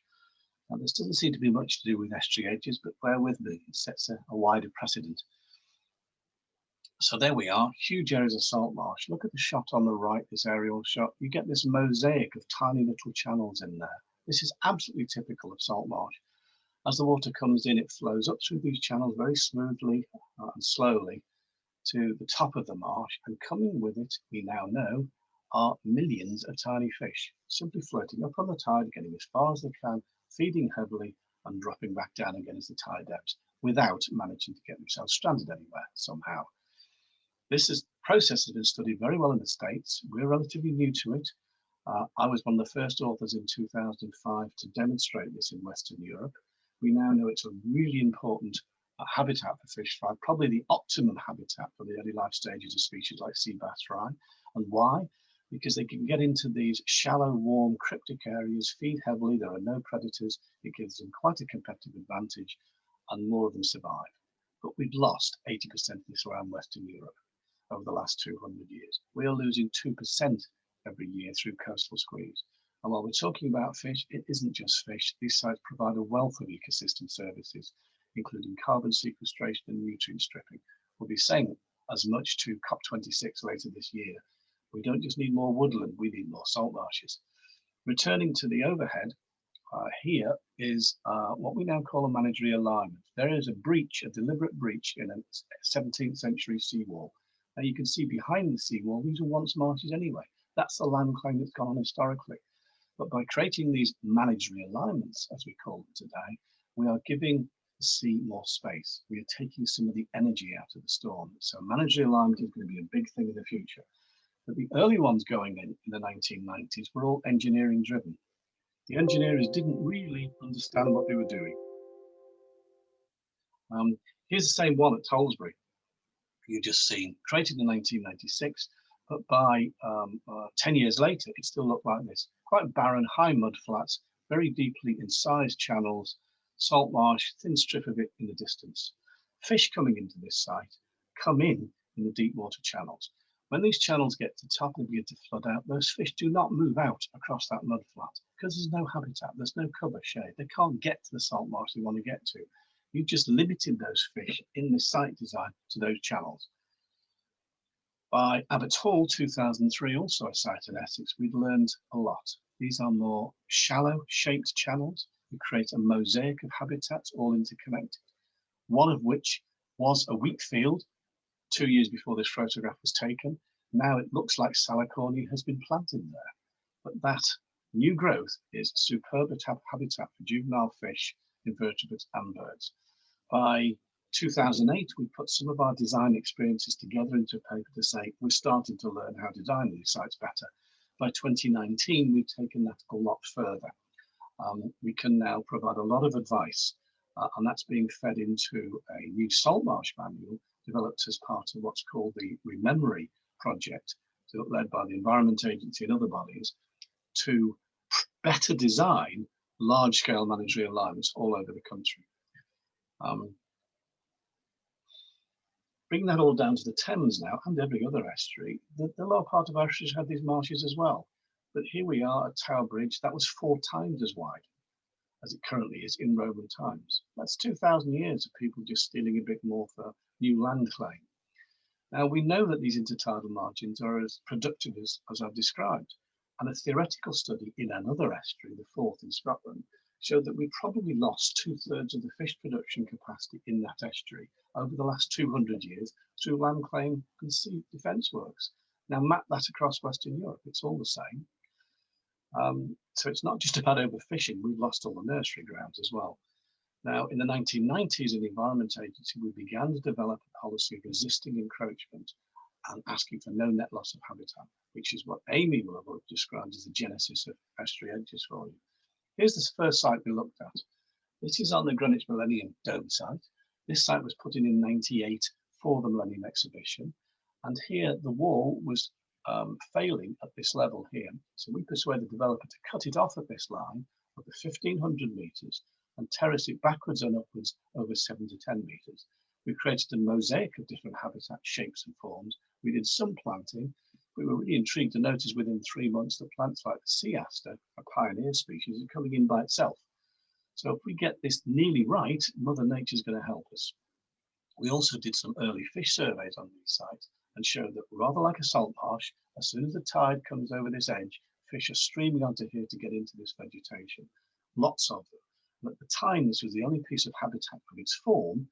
Now, this doesn't seem to be much to do with estuary edges, but bear with me, it sets a wider precedent. So there we are, huge areas of salt marsh. Look at the shot on the right, this aerial shot. You get this mosaic of tiny little channels in there. This is absolutely typical of salt marsh. As the water comes in, it flows up through these channels very smoothly and slowly to the top of the marsh, and coming with it, we now know, are millions of tiny fish, simply floating up on the tide, getting as far as they can, feeding heavily and dropping back down again as the tide ebbs, without managing to get themselves stranded anywhere somehow. This process has been studied very well in the States. We're relatively new to it. I was one of the first authors in 2005 to demonstrate this in Western Europe. We now know it's a really important habitat for fish fry, probably the optimum habitat for the early life stages of species like sea bass fry. And why? Because they can get into these shallow, warm, cryptic areas, feed heavily, there are no predators, it gives them quite a competitive advantage, and more of them survive. But we've lost 80% of this around Western Europe over the last 200 years. We are losing 2% every year through coastal squeeze. And while we're talking about fish, it isn't just fish. These sites provide a wealth of ecosystem services, including carbon sequestration and nutrient stripping. We'll be saying as much to COP26 later this year. We don't just need more woodland, we need more salt marshes. Returning to the overhead, here is what we now call a managed realignment. There is a breach, a deliberate breach in a 17th century seawall. Now you can see behind the seawall, these were once marshes anyway. That's the land claim that's gone on historically. But by creating these managed realignments, as we call them today, we are giving the sea more space. We are taking some of the energy out of the storm. So managed realignment is going to be a big thing in the future. But the early ones going in the 1990s were all engineering driven. The engineers didn't really understand what they were doing. Here's the same one at Tollesbury. You've just seen, created in 1996, but by 10 years later, it still looked like this. Quite barren, high mud flats, very deeply incised channels, salt marsh, thin strip of it in the distance. Fish coming into this site come in the deep water channels. When these channels get to the top and begin to flood out, those fish do not move out across that mud flat because there's no habitat, there's no cover shade. They can't get to the salt marsh they want to get to. You've just limited those fish in the site design to those channels. By Abbott Hall 2003, also a site in Essex, we'd learned a lot. These are more shallow shaped channels. We create a mosaic of habitats all interconnected, one of which was a wheat field 2 years before this photograph was taken. Now it looks like Salicornia has been planted there, but that new growth is superb habitat for juvenile fish, invertebrates and birds. By 2008, we put some of our design experiences together into a paper to say we're starting to learn how to design these sites better. By 2019, we've taken that a lot further. We can now provide a lot of advice, and that's being fed into a new salt marsh manual developed as part of what's called the Rememory project, led by the Environment Agency and other bodies, to better design large-scale managerial alignments all over the country. Bringing that all down to the Thames now, and every other estuary, the lower part of our estuaries had these marshes as well. But here we are at Tower Bridge, that was 4 times as wide as it currently is in Roman times. That's 2,000 years of people just stealing a bit more for new land claim. Now we know that these intertidal margins are as productive as I've described, and a theoretical study in another estuary, the Forth in Scotland, showed that we probably lost 2/3 of the fish production capacity in that estuary over the last 200 years through land claim and sea defence works. Now map that across Western Europe, it's all the same. So it's not just about overfishing, we've lost all the nursery grounds as well. Now, in the 1990s, in the Environment Agency, we began to develop a policy of resisting encroachment and asking for no net loss of habitat, which is what Amy will have described as the genesis of Estuary Edges for you. Here's the first site we looked at. This is on the Greenwich Millennium Dome site. This site was put in 98 for the Millennium Exhibition. And here the wall was failing at this level here. So we persuaded the developer to cut it off at this line over 1,500 metres and terrace it backwards and upwards over 7 to 10 metres. We created a mosaic of different habitat shapes and forms. We did some planting. We were really intrigued to notice within 3 months that plants like the sea aster, a pioneer species, are coming in by itself. So if we get this nearly right, Mother Nature's going to help us. We also did some early fish surveys on these sites and showed that rather like a salt marsh, as soon as the tide comes over this edge, fish are streaming onto here to get into this vegetation. Lots of them. And at the time, this was the only piece of habitat of its form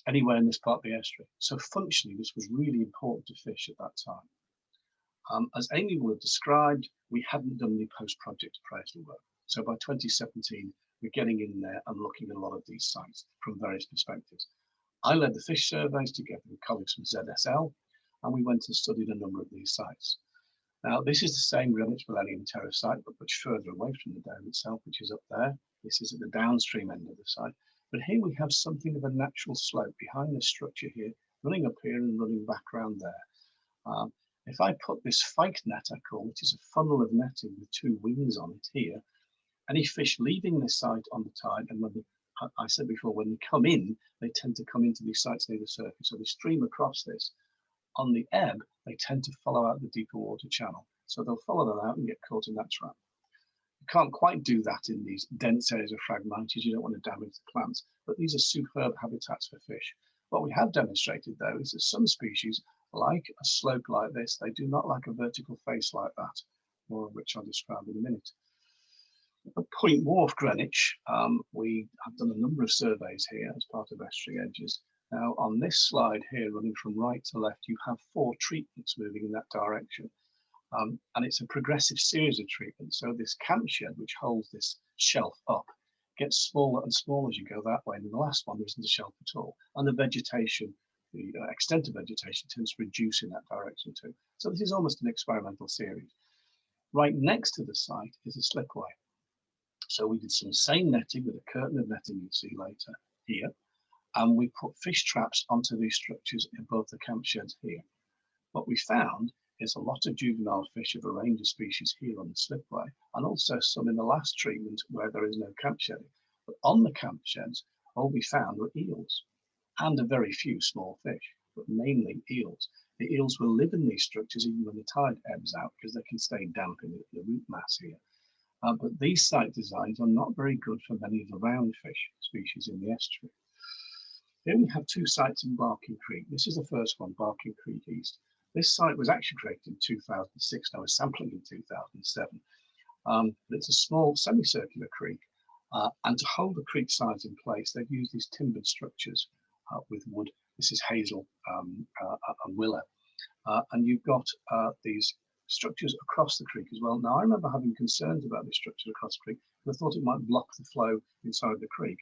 anywhere in this part of the estuary. So functionally, this was really important to fish at that time. As Amy will have described, we hadn't done any post-project appraisal work. So by 2017, we're getting in there and looking at a lot of these sites from various perspectives. I led the fish surveys together with colleagues from ZSL, and we went and studied a number of these sites. Now, this is the same Greenwich Millennium Terrace site, but much further away from the dome itself, which is up there. This is at the downstream end of the site. But here we have something of a natural slope behind this structure here, running up here and running back around there. If I put this fyke net, I call, which is a funnel of netting with 2 wings on it here, any fish leaving this site on the tide, and when I said before, when they come in, they tend to come into these sites near the surface. So they stream across this. On the ebb, they tend to follow out the deeper water channel. So they'll follow that out and get caught in that trap. You can't quite do that in these dense areas of Phragmites. You don't want to damage the plants, but these are superb habitats for fish. What we have demonstrated, though, is that some species like a slope like this. They do not like a vertical face like that, more of which I'll describe in a minute. At Point Wharf, Greenwich, we have done a number of surveys here as part of Estuary Edges. Now, on this slide here, running from right to left, you have 4 treatments moving in that direction. And it's a progressive series of treatments. So this camp shed, which holds this shelf up, gets smaller and smaller as you go that way. And in the last one, there isn't a shelf at all. And the vegetation, the extent of vegetation tends to reduce in that direction too. So this is almost an experimental series. Right next to the site is a slipway. So we did some seine netting with a curtain of netting you'll see later here. And we put fish traps onto these structures above the camp sheds here. What we found is a lot of juvenile fish of a range of species here on the slipway, and also some in the last treatment where there is no camp shedding. But on the camp sheds, all we found were eels and a very few small fish, but mainly eels. The eels will live in these structures even when the tide ebbs out because they can stay damp in the root mass here. But these site designs are not very good for many of the roundfish species in the estuary. Here we have two sites in Barking Creek. This is the first one, Barking Creek East. This site was actually created in 2006. I was sampling in 2007. But it's a small semicircular creek. And to hold the creek sides in place, they've used these timbered structures with wood. This is hazel and willow. And you've got these structures across the creek as well. Now, I remember having concerns about this structure across the creek because I thought it might block the flow inside the creek.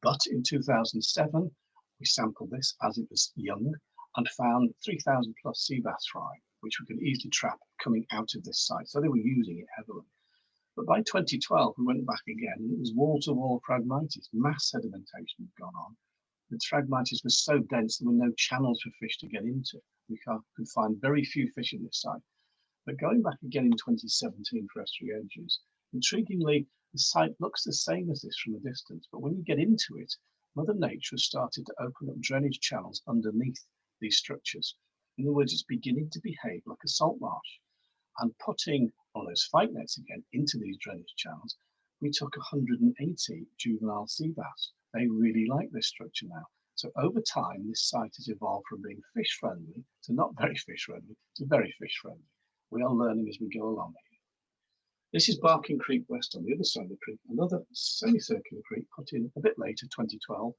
But in 2007, we sampled this as it was young and found 3,000 plus sea bass fry, which we could easily trap coming out of this site. So they were using it heavily. But by 2012, we went back again and it was wall-to-wall Phragmites. Mass sedimentation had gone on. The Phragmites was so dense there were no channels for fish to get into. We could find very few fish in this site. But going back again in 2017 for Estuary Edges, intriguingly, the site looks the same as this from a distance, but when you get into it, Mother Nature has started to open up drainage channels underneath these structures. In other words, it's beginning to behave like a salt marsh. And putting all those fight nets again into these drainage channels, we took 180 juvenile sea bass. They really like this structure now. So over time, this site has evolved from being fish friendly to not very fish friendly to very fish friendly. We are learning as we go along here. This is Barking Creek West on the other side of the creek, another semicircular creek put in a bit later, 2012.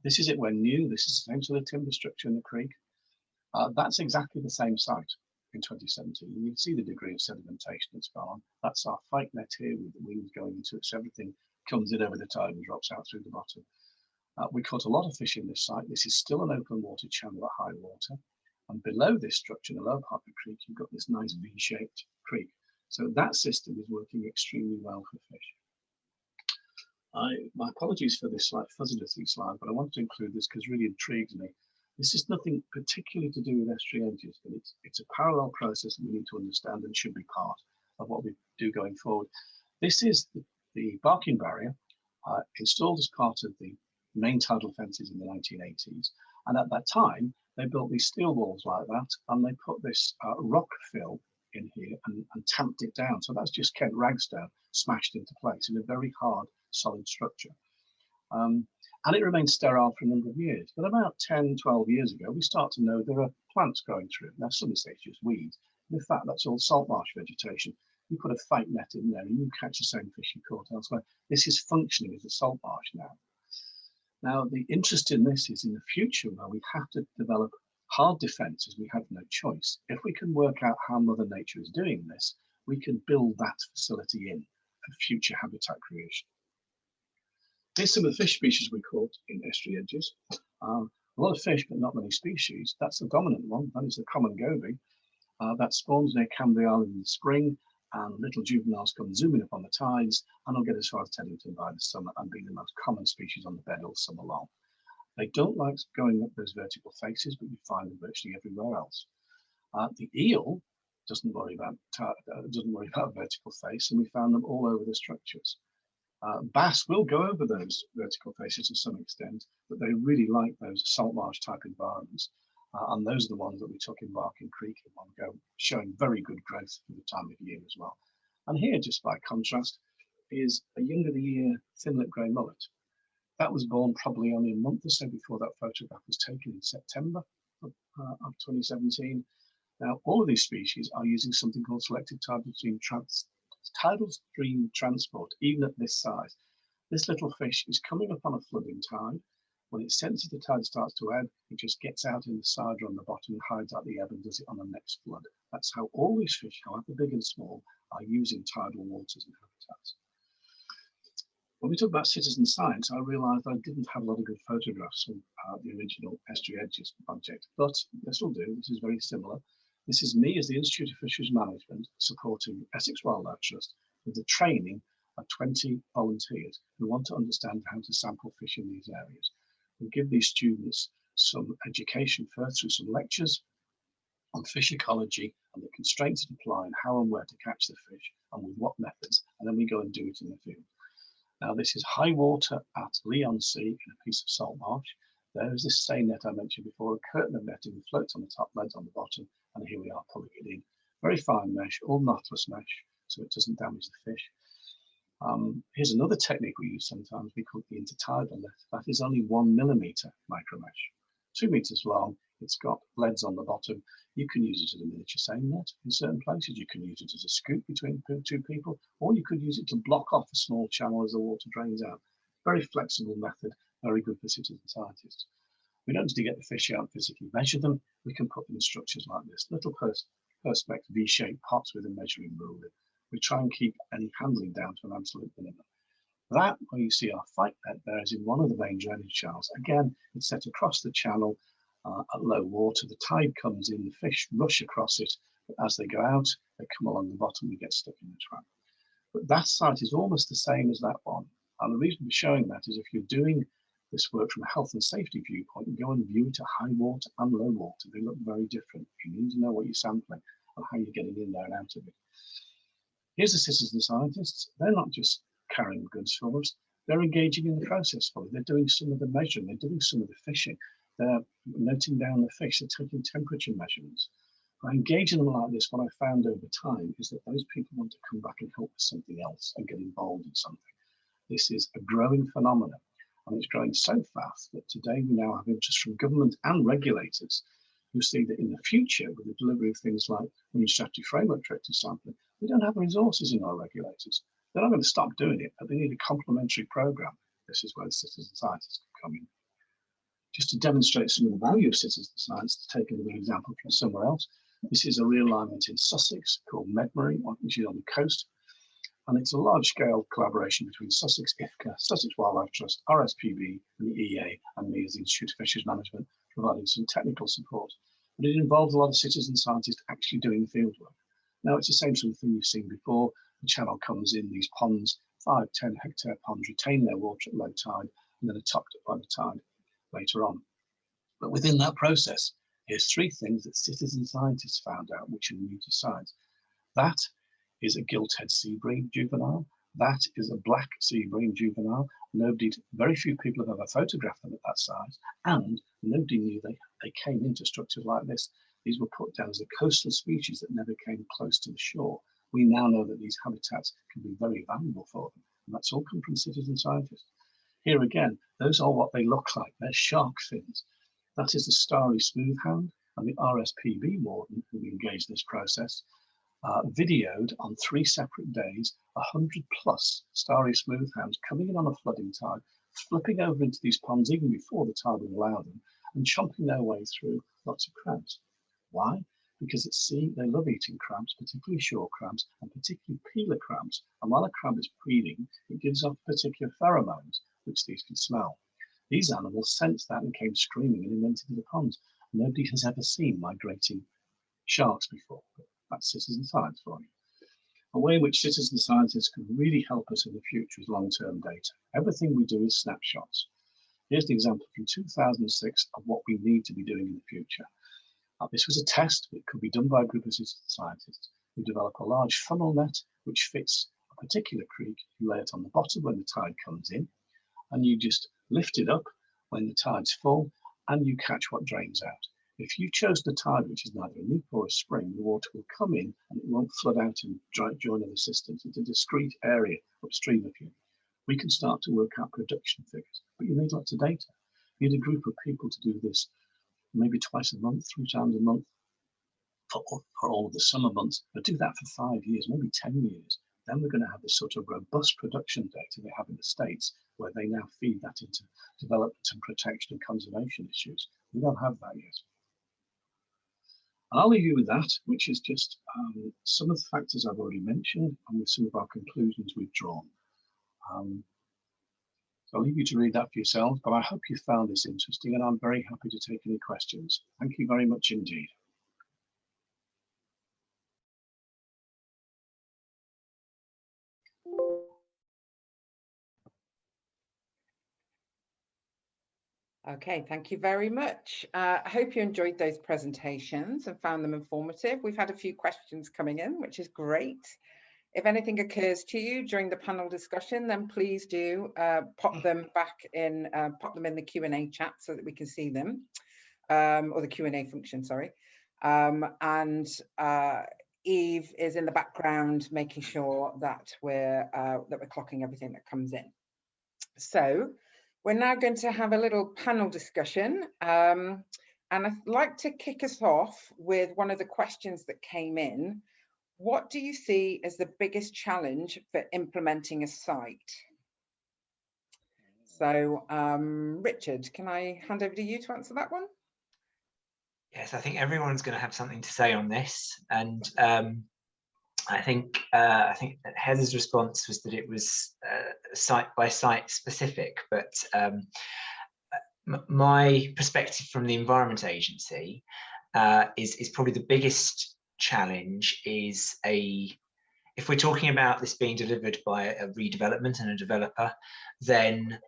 This is it when new. This is the same sort of timber structure in the creek. That's exactly the same site in 2017. You can see the degree of sedimentation that's gone on. That's our fight net here with the wings going into it, so everything comes in over the tide and drops out through the bottom. We caught a lot of fish in this site. This is still an open water channel at high water. And below this structure, in the lower part of the creek, you've got this nice V-shaped creek. So that system is working extremely well for fish. My apologies for this slight fuzziness slide, but I wanted to include this because it really intrigues me. This is nothing particularly to do with estuary edges, but it's a parallel process that we need to understand and should be part of what we do going forward. This is the barking barrier installed as part of the main tidal fences in the 1980s. And at that time, they built these steel walls like that, and they put this rock fill in here and tamped it down. So that's just Kent ragstone smashed into place in a very hard, solid structure. And it remained sterile for a number of years. But about 10, 12 years ago, we start to know there are plants growing through it. Now, some say it's just weeds. In fact, that's all salt marsh vegetation. You put a fight net in there and you catch the same fish you caught elsewhere. This is functioning as a salt marsh now. Now, the interest in this is in the future where we have to develop hard defences. We have no choice. If we can work out how Mother Nature is doing this, we can build that facility in for future habitat creation. Here's some of the fish species we caught in estuary edges. A lot of fish, but not many species. That's the dominant one. That is the common goby. That spawns near Canvey Island in the spring, and little juveniles come zooming up on the tides, and will get as far as Teddington by the summer and be the most common species on the bed all summer long. They don't like going up those vertical faces, but you find them virtually everywhere else. The eel doesn't worry about vertical face, and we found them all over the structures. Bass will go over those vertical faces to some extent, but they really like those salt marsh type environments. And those are the ones that we took in Barking Creek in one go, showing very good growth for the time of year as well. And here, just by contrast, is a young of the year thin-lip grey mullet. That was born probably only a month or so before that photograph was taken in September of 2017. Now, all of these species are using something called selective tidal stream transport, even at this size. This little fish is coming up on a flooding tide. When it senses the tide starts to ebb, it just gets out in the cider on the bottom and hides out the ebb and does it on the next flood. That's how all these fish, however big and small, are using tidal waters and habitats. When we talk about citizen science, I realised I didn't have a lot of good photographs from the original Estuary Edges project, but this will do. This is very similar. This is me as the Institute of Fisheries Management supporting Essex Wildlife Trust with the training of 20 volunteers who want to understand how to sample fish in these areas. We give these students some education first through some lectures on fish ecology and the constraints that apply and how and where to catch the fish and with what methods, and then we go and do it in the field. Now, this is high water at Leon Sea in a piece of salt marsh. There is this seine net I mentioned before, a curtain of netting that floats on the top, leads on the bottom, and here we are pulling it in. Very fine mesh, all knotless mesh, so it doesn't damage the fish. Here's another technique we use sometimes, we call it the intertidal net. That is only 1 millimeter micro mesh, 2 meters long. It's got leads on the bottom. You can use it as a miniature seine net in certain places. You can use it as a scoop between two people, or you could use it to block off a small channel as the water drains out. Very flexible method, very good for citizen scientists. We don't need to get the fish out and physically measure them. We can put them in structures like this, little perspex V-shaped pots with a measuring ruler. We try and keep any handling down to an absolute minimum. That, where you see our fight net there, is in one of the main drainage channels. Again, it's set across the channel at low water. The tide comes in, the fish rush across it, but as they go out, they come along the bottom and get stuck in the trap. But that site is almost the same as that one. And the reason for showing that is if you're doing this work from a health and safety viewpoint, you go and view it at high water and low water. They look very different. You need to know what you're sampling and how you're getting in there and out of it. Here's the citizen scientists. They're not just carrying goods for us. They're engaging in the process for us. They're doing some of the measuring. They're doing some of the fishing. They're noting down the fish. They're taking temperature measurements. By engaging them like this, what I found over time is that those people want to come back and help with something else and get involved in something. This is a growing phenomenon, and it's growing so fast that today we now have interest from government and regulators who see that in the future, with the delivery of things like Marine Strategy Framework Directive sampling, we don't have the resources in our regulators. They're not going to stop doing it, but they need a complementary program. This is where the citizen scientists can come in. Just to demonstrate some of the value of citizen science, to take another example from somewhere else, this is a realignment in Sussex called Medmary, which is on the coast. And it's a large-scale collaboration between Sussex IFCA, Sussex Wildlife Trust, RSPB, and the EA, and me as the Institute of Fisheries Management, providing some technical support. But it involves a lot of citizen scientists actually doing field work. Now, it's the same sort of thing you've seen before. The channel comes in, these ponds, 5-10 hectare ponds, retain their water at low tide, and then are topped up by the tide later on. But within that process, here's 3 things that citizen scientists found out which are new to science. That is a gilt-head sea bream juvenile. That is a black sea bream juvenile. Very few people have ever photographed them at that size, and nobody knew they came into structures like this. These were put down as a coastal species that never came close to the shore. We now know that these habitats can be very valuable for them, and that's all come from citizen scientists. Here again, those are what they look like. They're shark fins. That is the starry smoothhound, and the RSPB warden who engaged this process videoed on 3 separate days 100+ starry smoothhounds coming in on a flooding tide, flipping over into these ponds even before the tide would allow them, and chomping their way through lots of crabs. Why? Because at sea they love eating crabs, particularly shore crabs and particularly peeler crabs. And while a crab is feeding, it gives off particular pheromones, which these can smell. These animals sensed that and came screaming and went into the ponds. Nobody has ever seen migrating sharks before. That's citizen science for you. A way in which citizen scientists can really help us in the future is long-term data. Everything we do is snapshots. Here's the example from 2006 of what we need to be doing in the future. This was a test that could be done by a group of citizen scientists who develop a large funnel net which fits a particular creek. You lay it on the bottom when the tide comes in, and you just lift it up when the tide's full, and you catch what drains out. If you chose the tide, which is neither a leap or a spring, the water will come in and it won't flood out and join other systems. It's a discrete area upstream of you. We can start to work out production figures, but you need lots of data. You need a group of people to do this maybe twice a month, 3 times a month for all of the summer months, but do that for 5 years, maybe 10 years. Then we're going to have the sort of robust production data they have in the States, where they now feed that into development and protection and conservation issues. We don't have that yet. I'll leave you with that, which is just some of the factors I've already mentioned and with some of our conclusions we've drawn. So I'll leave you to read that for yourselves, but I hope you found this interesting and I'm very happy to take any questions. Thank you very much indeed. Okay, thank you very much. I hope you enjoyed those presentations and found them informative. We've had a few questions coming in, which is great. If anything occurs to you during the panel discussion, then please do pop them in the Q&A chat so that we can see them, or the Q&A function, sorry. And Eve is in the background making sure that we're clocking everything that comes in. So we're now going to have a little panel discussion, and I'd like to kick us off with one of the questions that came in. What do you see as the biggest challenge for implementing a site? So, Richard, can I hand over to you to answer that one? Yes, I think everyone's going to have something to say on this, and I think that Heather's response was that it was site by site specific, but my perspective from the Environment Agency is probably the biggest challenge is if we're talking about this being delivered by a redevelopment and a developer, then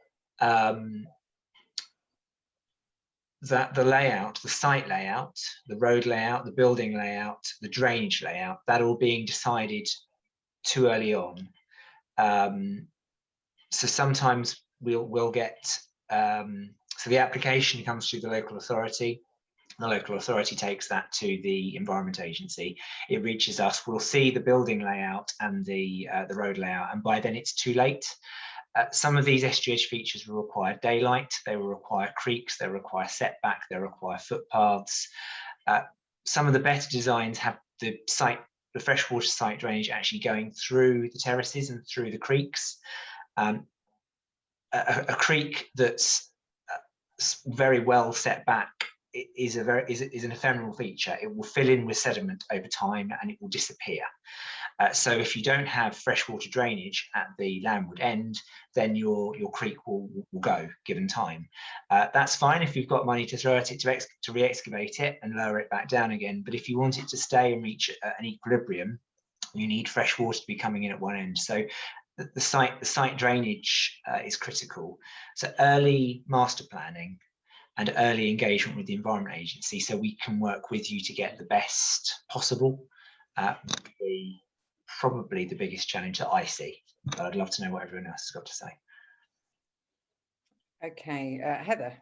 that the layout, the site layout, the road layout, the building layout, the drainage layout, that all being decided too early on. So sometimes we'll get, so the application comes through the local authority. The local authority takes that to the Environment Agency. It reaches us. We'll see the building layout and the road layout, and by then it's too late. Some of these estuary edge features will require daylight. They will require creeks. They require setback. They require footpaths. Some of the better designs have the freshwater site drainage actually going through the terraces and through the creeks. A creek that's very well set back is an ephemeral feature. It will fill in with sediment over time and it will disappear. So if you don't have freshwater drainage at the landward end, then your creek will go given time. That's fine if you've got money to throw at it to re-excavate it and lower it back down again. But if you want it to stay and reach an equilibrium, you need fresh water to be coming in at one end. So the site drainage is critical. So early master planning and early engagement with the Environment Agency, so we can work with you to get the best possible, would be probably the biggest challenge that I see. But I'd love to know what everyone else has got to say. Okay, Heather.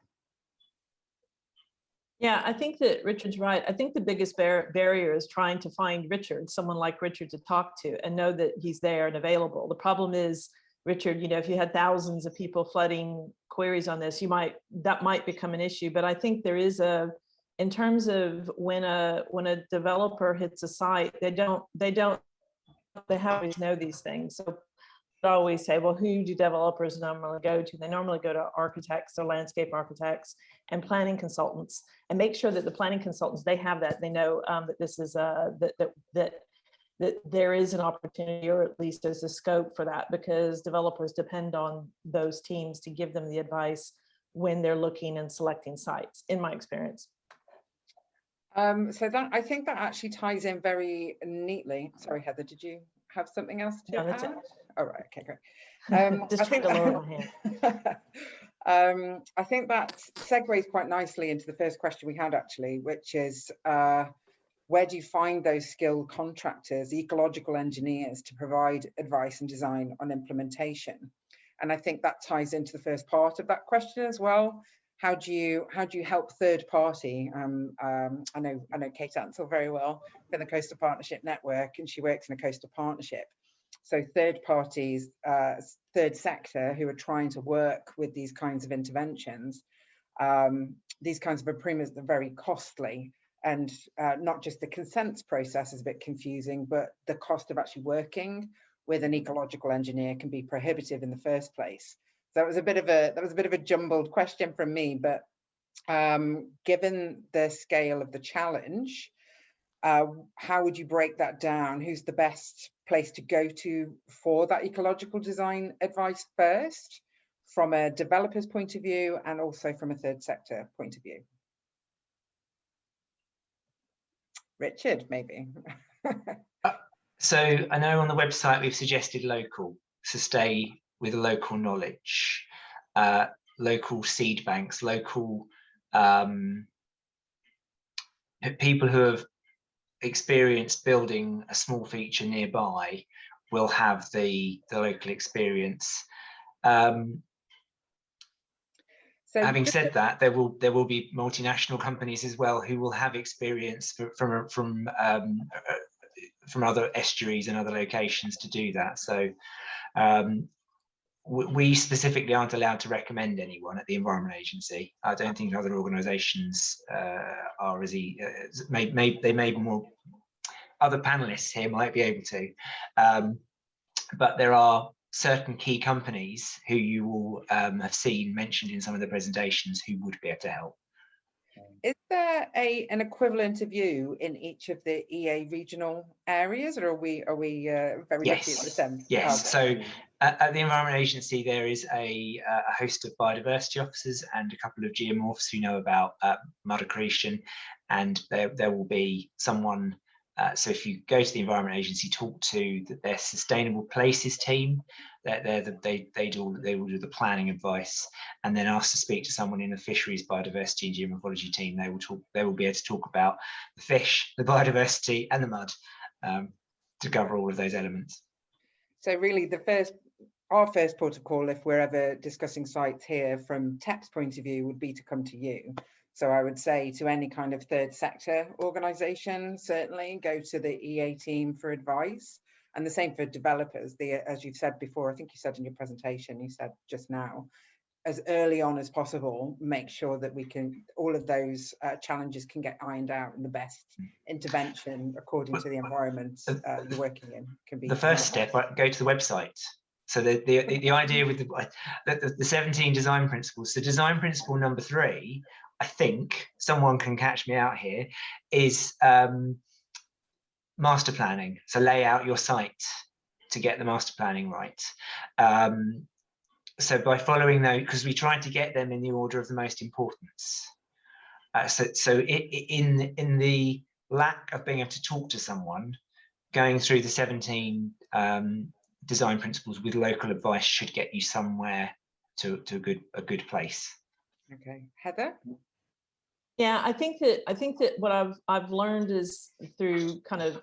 Yeah, I think that Richard's right. I think the biggest barrier is trying to find Richard, someone like Richard to talk to and know that he's there and available. The problem is, Richard, if you had thousands of people flooding queries on this, that might become an issue. But I think there is in terms of when a developer hits a site, they always know these things. So I always say, well, who do developers normally go to? They normally go to architects or landscape architects and planning consultants, and make sure that the planning consultants, they have that, they know that this is that there is an opportunity, or at least there's a scope for that, because developers depend on those teams to give them the advice when they're looking and selecting sites, in my experience. So I think that actually ties in very neatly. Sorry, Heather, did you have something else to add? All right, okay, great. Just trying to lower my hand. I think that segues quite nicely into the first question we had, actually, which is, where do you find those skilled contractors, ecological engineers, to provide advice and design on implementation? And I think that ties into the first part of that question as well. How do you help third party? I know Kate Ansell very well from the Coastal Partnership Network, and she works in a coastal partnership. So third parties, third sector, who are trying to work with these kinds of interventions, these kinds of improvements are very costly. And not just the consents process is a bit confusing, but the cost of actually working with an ecological engineer can be prohibitive in the first place. So that was a bit of a jumbled question from me, but given the scale of the challenge, how would you break that down? Who's the best place to go to for that ecological design advice first, from a developer's point of view and also from a third sector point of view? Richard, maybe. So I know on the website we've suggested local, so stay with local knowledge, local seed banks, local people who have experienced building a small feature nearby will have the local experience. So having said that, there will be multinational companies as well who will have experience from other estuaries and other locations to do that. So we specifically aren't allowed to recommend anyone at the Environment Agency. I don't think other organisations are as they may be more. Other panelists here might be able to, but there are certain key companies who you will have seen mentioned in some of the presentations who would be able to help. Is there an equivalent of you in each of the EA regional areas, or are we very lucky at the Thames? Yes. Okay. So at the Environment Agency, there is a host of biodiversity officers and a couple of geomorphs who know about mud accretion, and there will be someone. So if you go to the Environment Agency, talk to their Sustainable Places team. They will do the planning advice, and then ask to speak to someone in the Fisheries, Biodiversity and Geomorphology team. They will be able to talk about the fish, the biodiversity, and the mud to cover all of those elements. So really, our first port of call, if we're ever discussing sites here from TEP's point of view, would be to come to you. So I would say to any kind of third sector organisation, certainly go to the EA team for advice, and the same for developers. As you've said before, I think you said in your presentation, you said just now, as early on as possible, make sure that all of those challenges can get ironed out, and the best intervention according to the environment you're working in can be. The first step, go to the website. So the idea with the 17 design principles, so design principle number 3, I think someone can catch me out here, is master planning. So lay out your site to get the master planning right. So by following those, because we try to get them in the order of the most importance. So in the lack of being able to talk to someone, going through the 17 design principles with local advice should get you somewhere to a good place. Okay, Heather. Yeah, I think that what I've learned is through kind of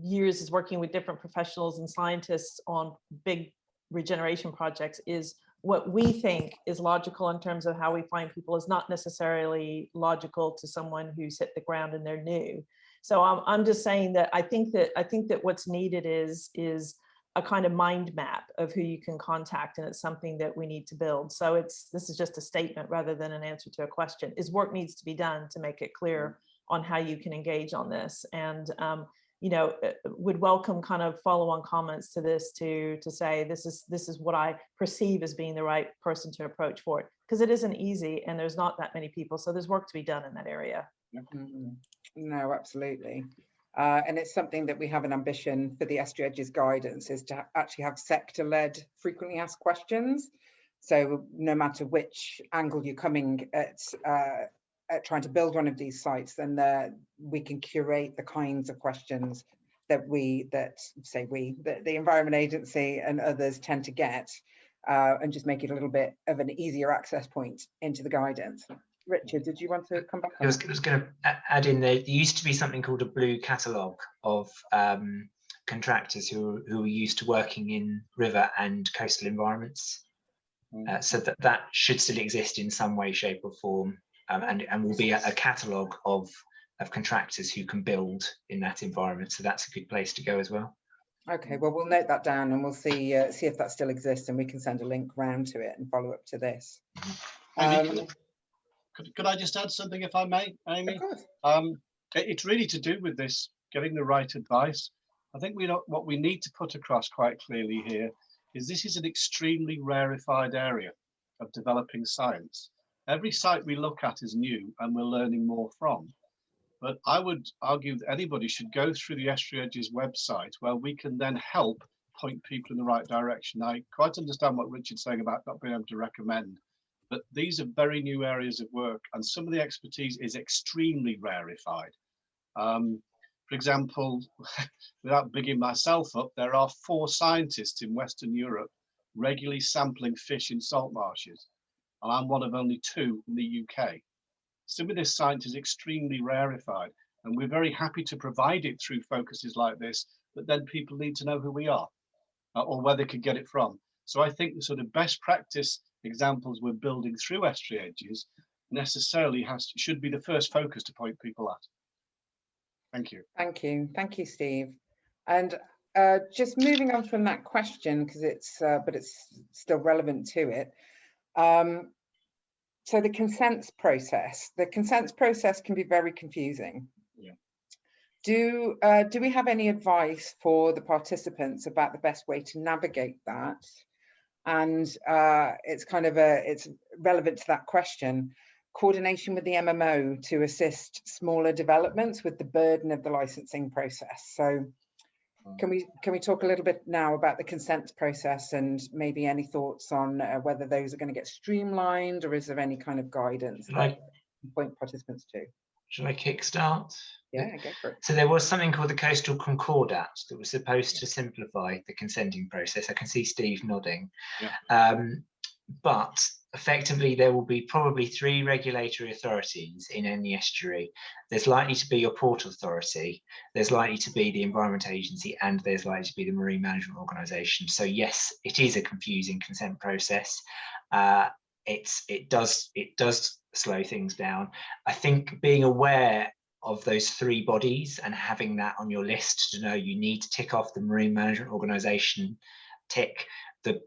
years is working with different professionals and scientists on big regeneration projects is what we think is logical in terms of how we find people is not necessarily logical to someone who's hit the ground and they're new. So I'm just saying that I think that what's needed is a kind of mind map of who you can contact, and it's something that we need to build. So this is just a statement rather than an answer to a question. Is work needs to be done to make it clear on how you can engage on this, and would welcome kind of follow-on comments to this to say this is what I perceive as being the right person to approach for it, because it isn't easy and there's not that many people, so there's work to be done in that area. No, absolutely. And it's something that we have an ambition for the Estuary Edges guidance, is to actually have sector-led frequently asked questions. So no matter which angle you're coming at trying to build one of these sites, then we can curate the kinds of questions that the Environment Agency and others tend to get, and just make it a little bit of an easier access point into the guidance. Richard, did you want to come back on? I was going to add in there used to be something called a blue catalogue of contractors who are used to working in river and coastal environments. So that should still exist in some way, shape or form, and will be a catalogue of contractors who can build in that environment. So that's a good place to go as well. Okay, well, we'll note that down and we'll see if that still exists, and we can send a link round to it and follow up to this. Could I just add something, if I may, Amy? Of course. It's really to do with this, getting the right advice. I think what we need to put across quite clearly here is this is an extremely rarefied area of developing science. Every site we look at is new and we're learning more from. But I would argue that anybody should go through the Estuary Edges website, where we can then help point people in the right direction. I quite understand what Richard's saying about not being able to recommend, but these are very new areas of work, and some of the expertise is extremely rarefied. For example, without bigging myself up, there are 4 scientists in Western Europe regularly sampling fish in salt marshes, and I'm one of only 2 in the UK. Some of this science is extremely rarefied, and we're very happy to provide it through focuses like this, but then people need to know who we are. or where they could get it from. So I think the sort of best practice examples we're building through Estuary Edges necessarily should be the first focus to point people at. Thank you. Thank you, Steve. And just moving on from that question, because but it's still relevant to it. So the consents process can be very confusing. Yeah. Do we have any advice for the participants about the best way to navigate that? And it's relevant to that question. Coordination with the MMO to assist smaller developments with the burden of the licensing process. So can we talk a little bit now about the consent process and maybe any thoughts on whether those are going to get streamlined, or is there any kind of guidance that you point participants to? Should I kickstart? Yeah, go for it. So there was something called the Coastal Concordat that was supposed to simplify the consenting process. I can see Steve nodding. Yeah. But effectively, there will be probably 3 regulatory authorities in any estuary. There's likely to be your port authority, there's likely to be the Environment Agency, and there's likely to be the Marine Management Organisation. So yes, it is a confusing consent process. It does slow things down. I think being aware of those 3 bodies and having that on your list to know you need to tick off the Marine Management Organisation, tick, the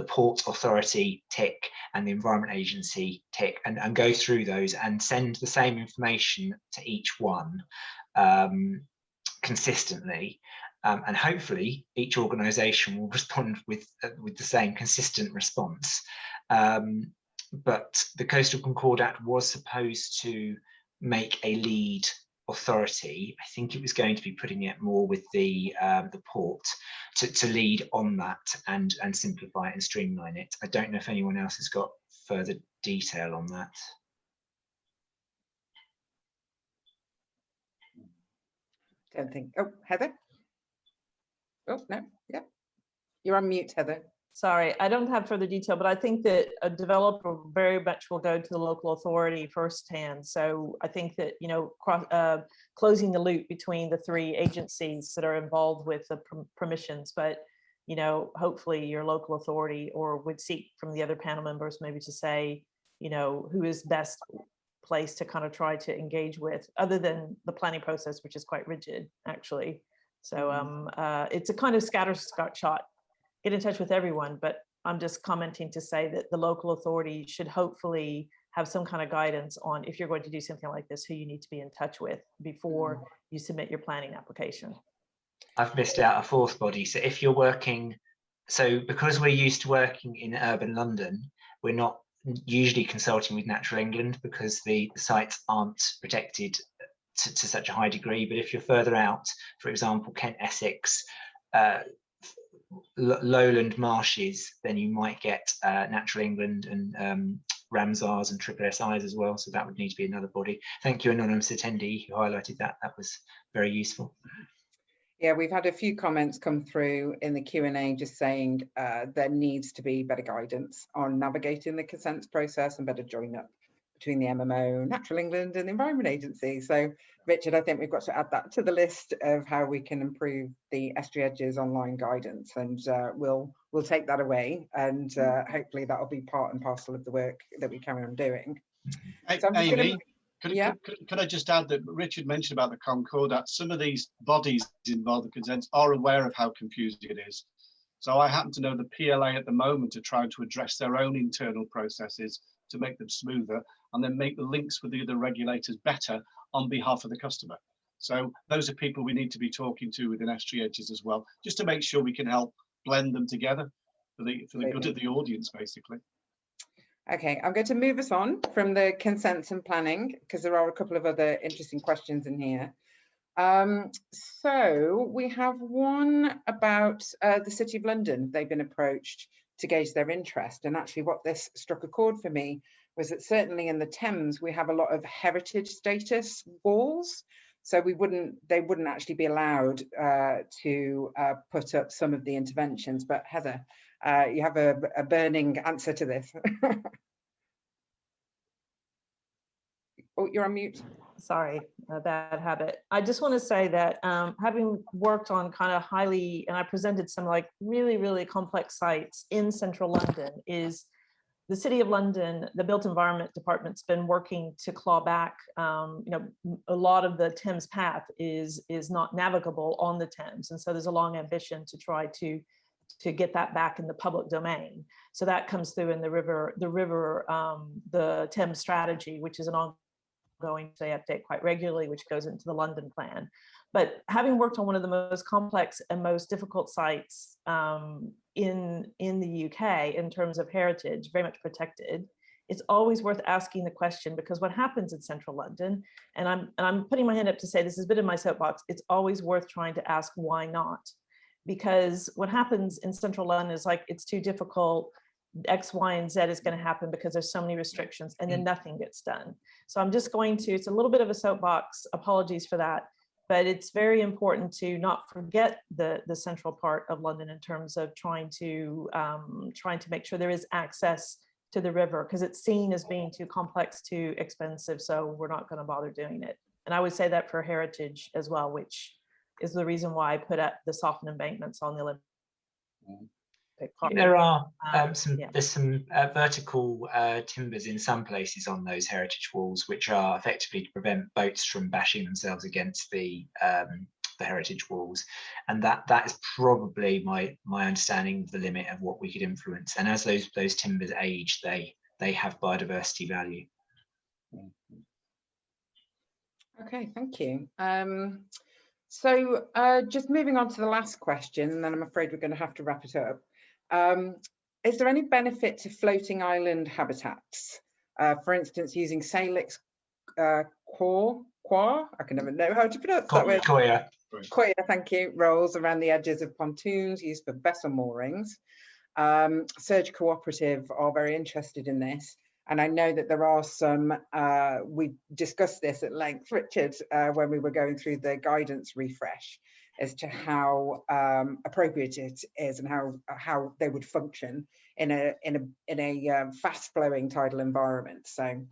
Port Authority, tick, and the Environment Agency, tick, and go through those and send the same information to each one consistently. And hopefully each organisation will respond with the same consistent response. But the Coastal Concordat was supposed to make a lead authority. I think it was going to be putting it more with the port to lead on that and simplify it and streamline it. I don't know if anyone else has got further detail on that. Don't think. Oh, Heather. Oh no, yeah, you're on mute, Heather. Sorry, I don't have further detail, but I think that a developer very much will go to the local authority firsthand. So I think that, you know, closing the loop between the 3 agencies that are involved with the permissions, but, you know, hopefully your local authority or would seek from the other panel members maybe to say, you know, who is best placed to kind of try to engage with, other than the planning process, which is quite rigid, actually. So it's a kind of scattershot. Get in touch with everyone, but I'm just commenting to say that the local authority should hopefully have some kind of guidance on, if you're going to do something like this, who you need to be in touch with before you submit your planning application. I've missed out a 4th body. So if you're working, so because we're used to working in urban London, we're not usually consulting with Natural England because the sites aren't protected to such a high degree. But if you're further out, for example, Kent, Essex, lowland marshes, then you might get Natural England and Ramsars and Triple SIs as well. So that would need to be another body. Thank you, anonymous attendee, who highlighted that. That was very useful. Yeah, we've had a few comments come through in the Q&A just saying there needs to be better guidance on navigating the consents process and better join up between the MMO, Natural England and the Environment Agency. So Richard, I think we've got to add that to the list of how we can improve the Estuary Edges online guidance, and we'll take that away, and hopefully that will be part and parcel of the work that we carry on doing. So Amy, could I just add that Richard mentioned about the Concordat? Some of these bodies involved in consents are aware of how confusing it is. So I happen to know the PLA at the moment are trying to address their own internal processes to make them smoother, and then make the links with the other regulators better on behalf of the customer. So those are people we need to be talking to within Estuary Edges as well, just to make sure we can help blend them together for the good of the audience, basically. Okay, I'm going to move us on from the consents and planning, because there are a couple of other interesting questions in here. So we have one about the City of London. They've been approached to gauge their interest, and actually what this struck a chord for me was that certainly in the Thames we have a lot of heritage status walls, so they wouldn't actually be allowed to put up some of the interventions. But Heather, you have a burning answer to this. Oh, you're on mute. Sorry, a bad habit. I just want to say that having worked on kind of highly, and I presented some like really, really complex sites in central London, is the City of London, the Built Environment Department's been working to claw back, you know, a lot of the Thames path is not navigable on the Thames. And so there's a long ambition to try to get that back in the public domain. So that comes through in the Thames strategy, which is an ongoing, they update quite regularly, which goes into the London plan. But having worked on one of the most complex and most difficult sites in the UK in terms of heritage, very much protected, it's always worth asking the question, because what happens in central London, and I'm putting my hand up to say this is a bit of my soapbox, it's always worth trying to ask why not? Because what happens in central London is like, it's too difficult, X, Y, and Z is going to happen because there's so many restrictions, and then nothing gets done. So I'm just going to, it's a little bit of a soapbox, apologies for that, but it's very important to not forget the central part of London in terms of trying to make sure there is access to the river, because it's seen as being too complex, too expensive, so we're not going to bother doing it. And I would say that for heritage as well, which is the reason why I put up the softened embankments on the Olympic Park. There are there's some vertical timbers in some places on those heritage walls, which are effectively to prevent boats from bashing themselves against the heritage walls, and that is probably my understanding of the limit of what we could influence. And as those timbers age, they have biodiversity value. Okay, thank you. So just moving on to the last question, and then I'm afraid we're going to have to wrap it up. Is there any benefit to floating island habitats? For instance, using Salix quoir, I can never know how to pronounce that word. Quoir, thank you, rolls around the edges of pontoons used for vessel moorings. Surge Cooperative are very interested in this. And I know that there are some, we discussed this at length, Richard, when we were going through the guidance refresh as to how appropriate it is and how they would function in a fast-flowing tidal environment. So do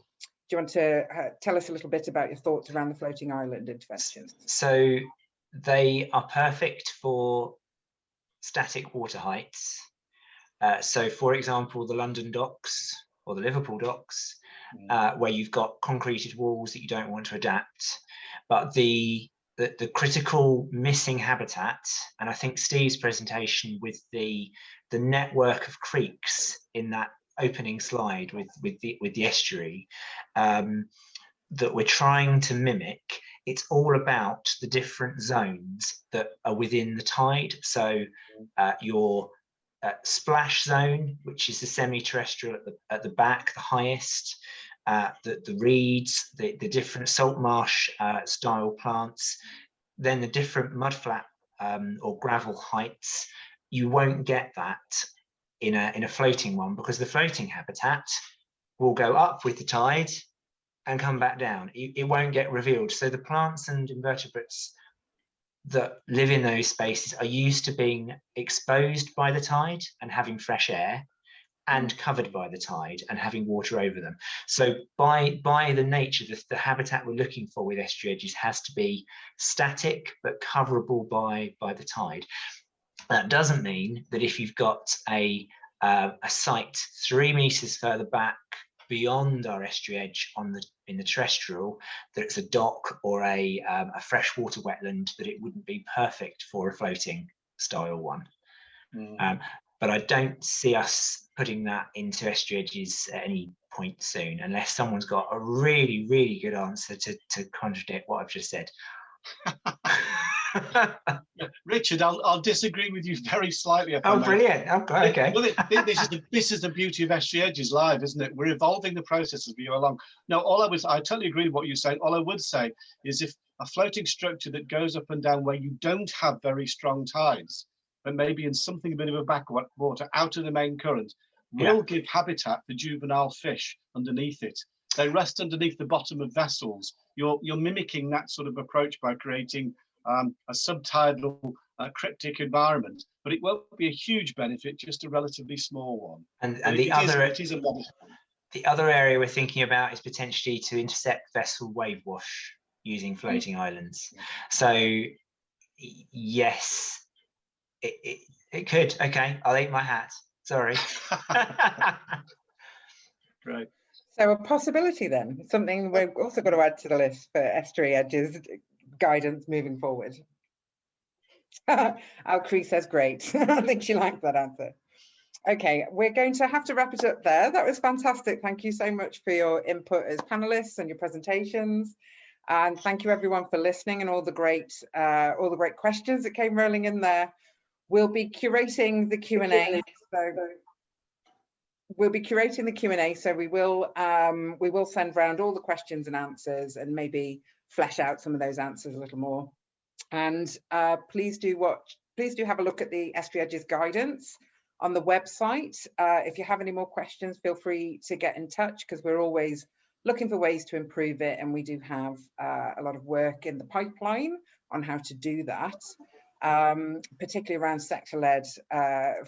you want to tell us a little bit about your thoughts around the floating island interventions? So they are perfect for static water heights. So for example, the London docks, or the Liverpool docks, where you've got concreted walls that you don't want to adapt. But the critical missing habitat, and I think Steve's presentation with the network of creeks in that opening slide with the estuary that we're trying to mimic, it's all about the different zones that are within the tide. So your splash zone, which is the semi-terrestrial at the back, the highest, the reeds, the different saltmarsh style plants, then the different mudflat or gravel heights. You won't get that in a floating one, because the floating habitat will go up with the tide and come back down. It won't get revealed. So the plants and invertebrates that live in those spaces are used to being exposed by the tide and having fresh air, and covered by the tide and having water over them. So by the nature, the habitat we're looking for with estuary edges has to be static but coverable by the tide. That doesn't mean that if you've got a site 3 meters further back beyond our estuary edge in the terrestrial, that it's a dock or a freshwater wetland, that it wouldn't be perfect for a floating style one. But I don't see us putting that into estuary edges at any point soon, unless someone's got a really, really good answer to contradict what I've just said. Richard, I'll disagree with you very slightly. Oh, brilliant. Okay. Well, this is the beauty of Estuary Edges Live, isn't it? We're evolving the process as we go along. No, I totally agree with what you say. All I would say is, if a floating structure that goes up and down where you don't have very strong tides, but maybe in something a bit of a backwater out of the main current, will give habitat for juvenile fish underneath it. They rest underneath the bottom of vessels. You're mimicking that sort of approach by creating a subtidal cryptic environment, but it won't be a huge benefit, just a relatively small one. And the The other area we're thinking about is potentially to intercept vessel wave wash using floating islands. So yes, it could. Okay, I'll eat my hat. Sorry. Right. So a possibility then, something we've also got to add to the list for estuary edges guidance moving forward. Alcree says great. I think she liked that answer. Okay, we're going to have to wrap it up there. That was fantastic. Thank you so much for your input as panelists and your presentations. And thank you everyone for listening and all the great questions that came rolling in there. We'll be curating the Q&A. So we'll be curating the Q&A. So we will send round all the questions and answers and maybe flesh out some of those answers a little more. And please do have a look at the Estuary Edges guidance on the website. If you have any more questions, feel free to get in touch, because we're always looking for ways to improve it, and we do have a lot of work in the pipeline on how to do that, particularly around sector-led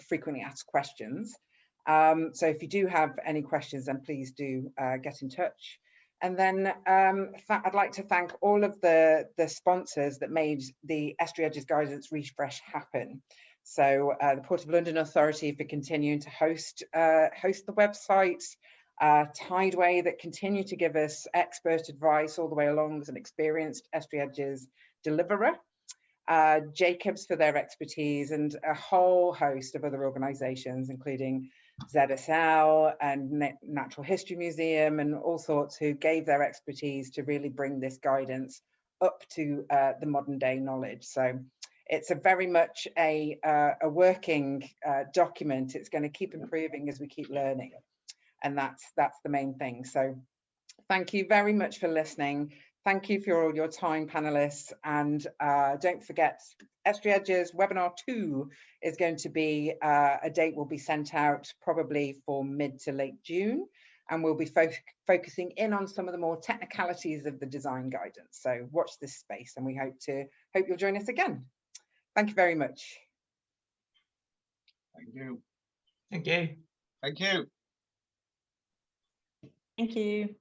frequently asked questions. So if you do have any questions, then please do get in touch. And then I'd like to thank all of the sponsors that made the Estuary Edges Guidance Refresh happen. So the Port of London Authority for continuing to host the website, Tideway that continue to give us expert advice all the way along as an experienced Estuary Edges deliverer, Jacobs for their expertise, and a whole host of other organisations, including ZSL and Natural History Museum and all sorts, who gave their expertise to really bring this guidance up to the modern day knowledge. So it's a very much a working document. It's going to keep improving as we keep learning, and that's the main thing. So thank you very much for listening. Thank you for all your time, panelists, and don't forget, Estuary Edges webinar 2 is going to be a date will be sent out probably for mid to late June, and we'll be focusing in on some of the more technicalities of the design guidance. So watch this space, and we hope you'll join us again. Thank you very much. Thank you. Thank you. Thank you. Thank you.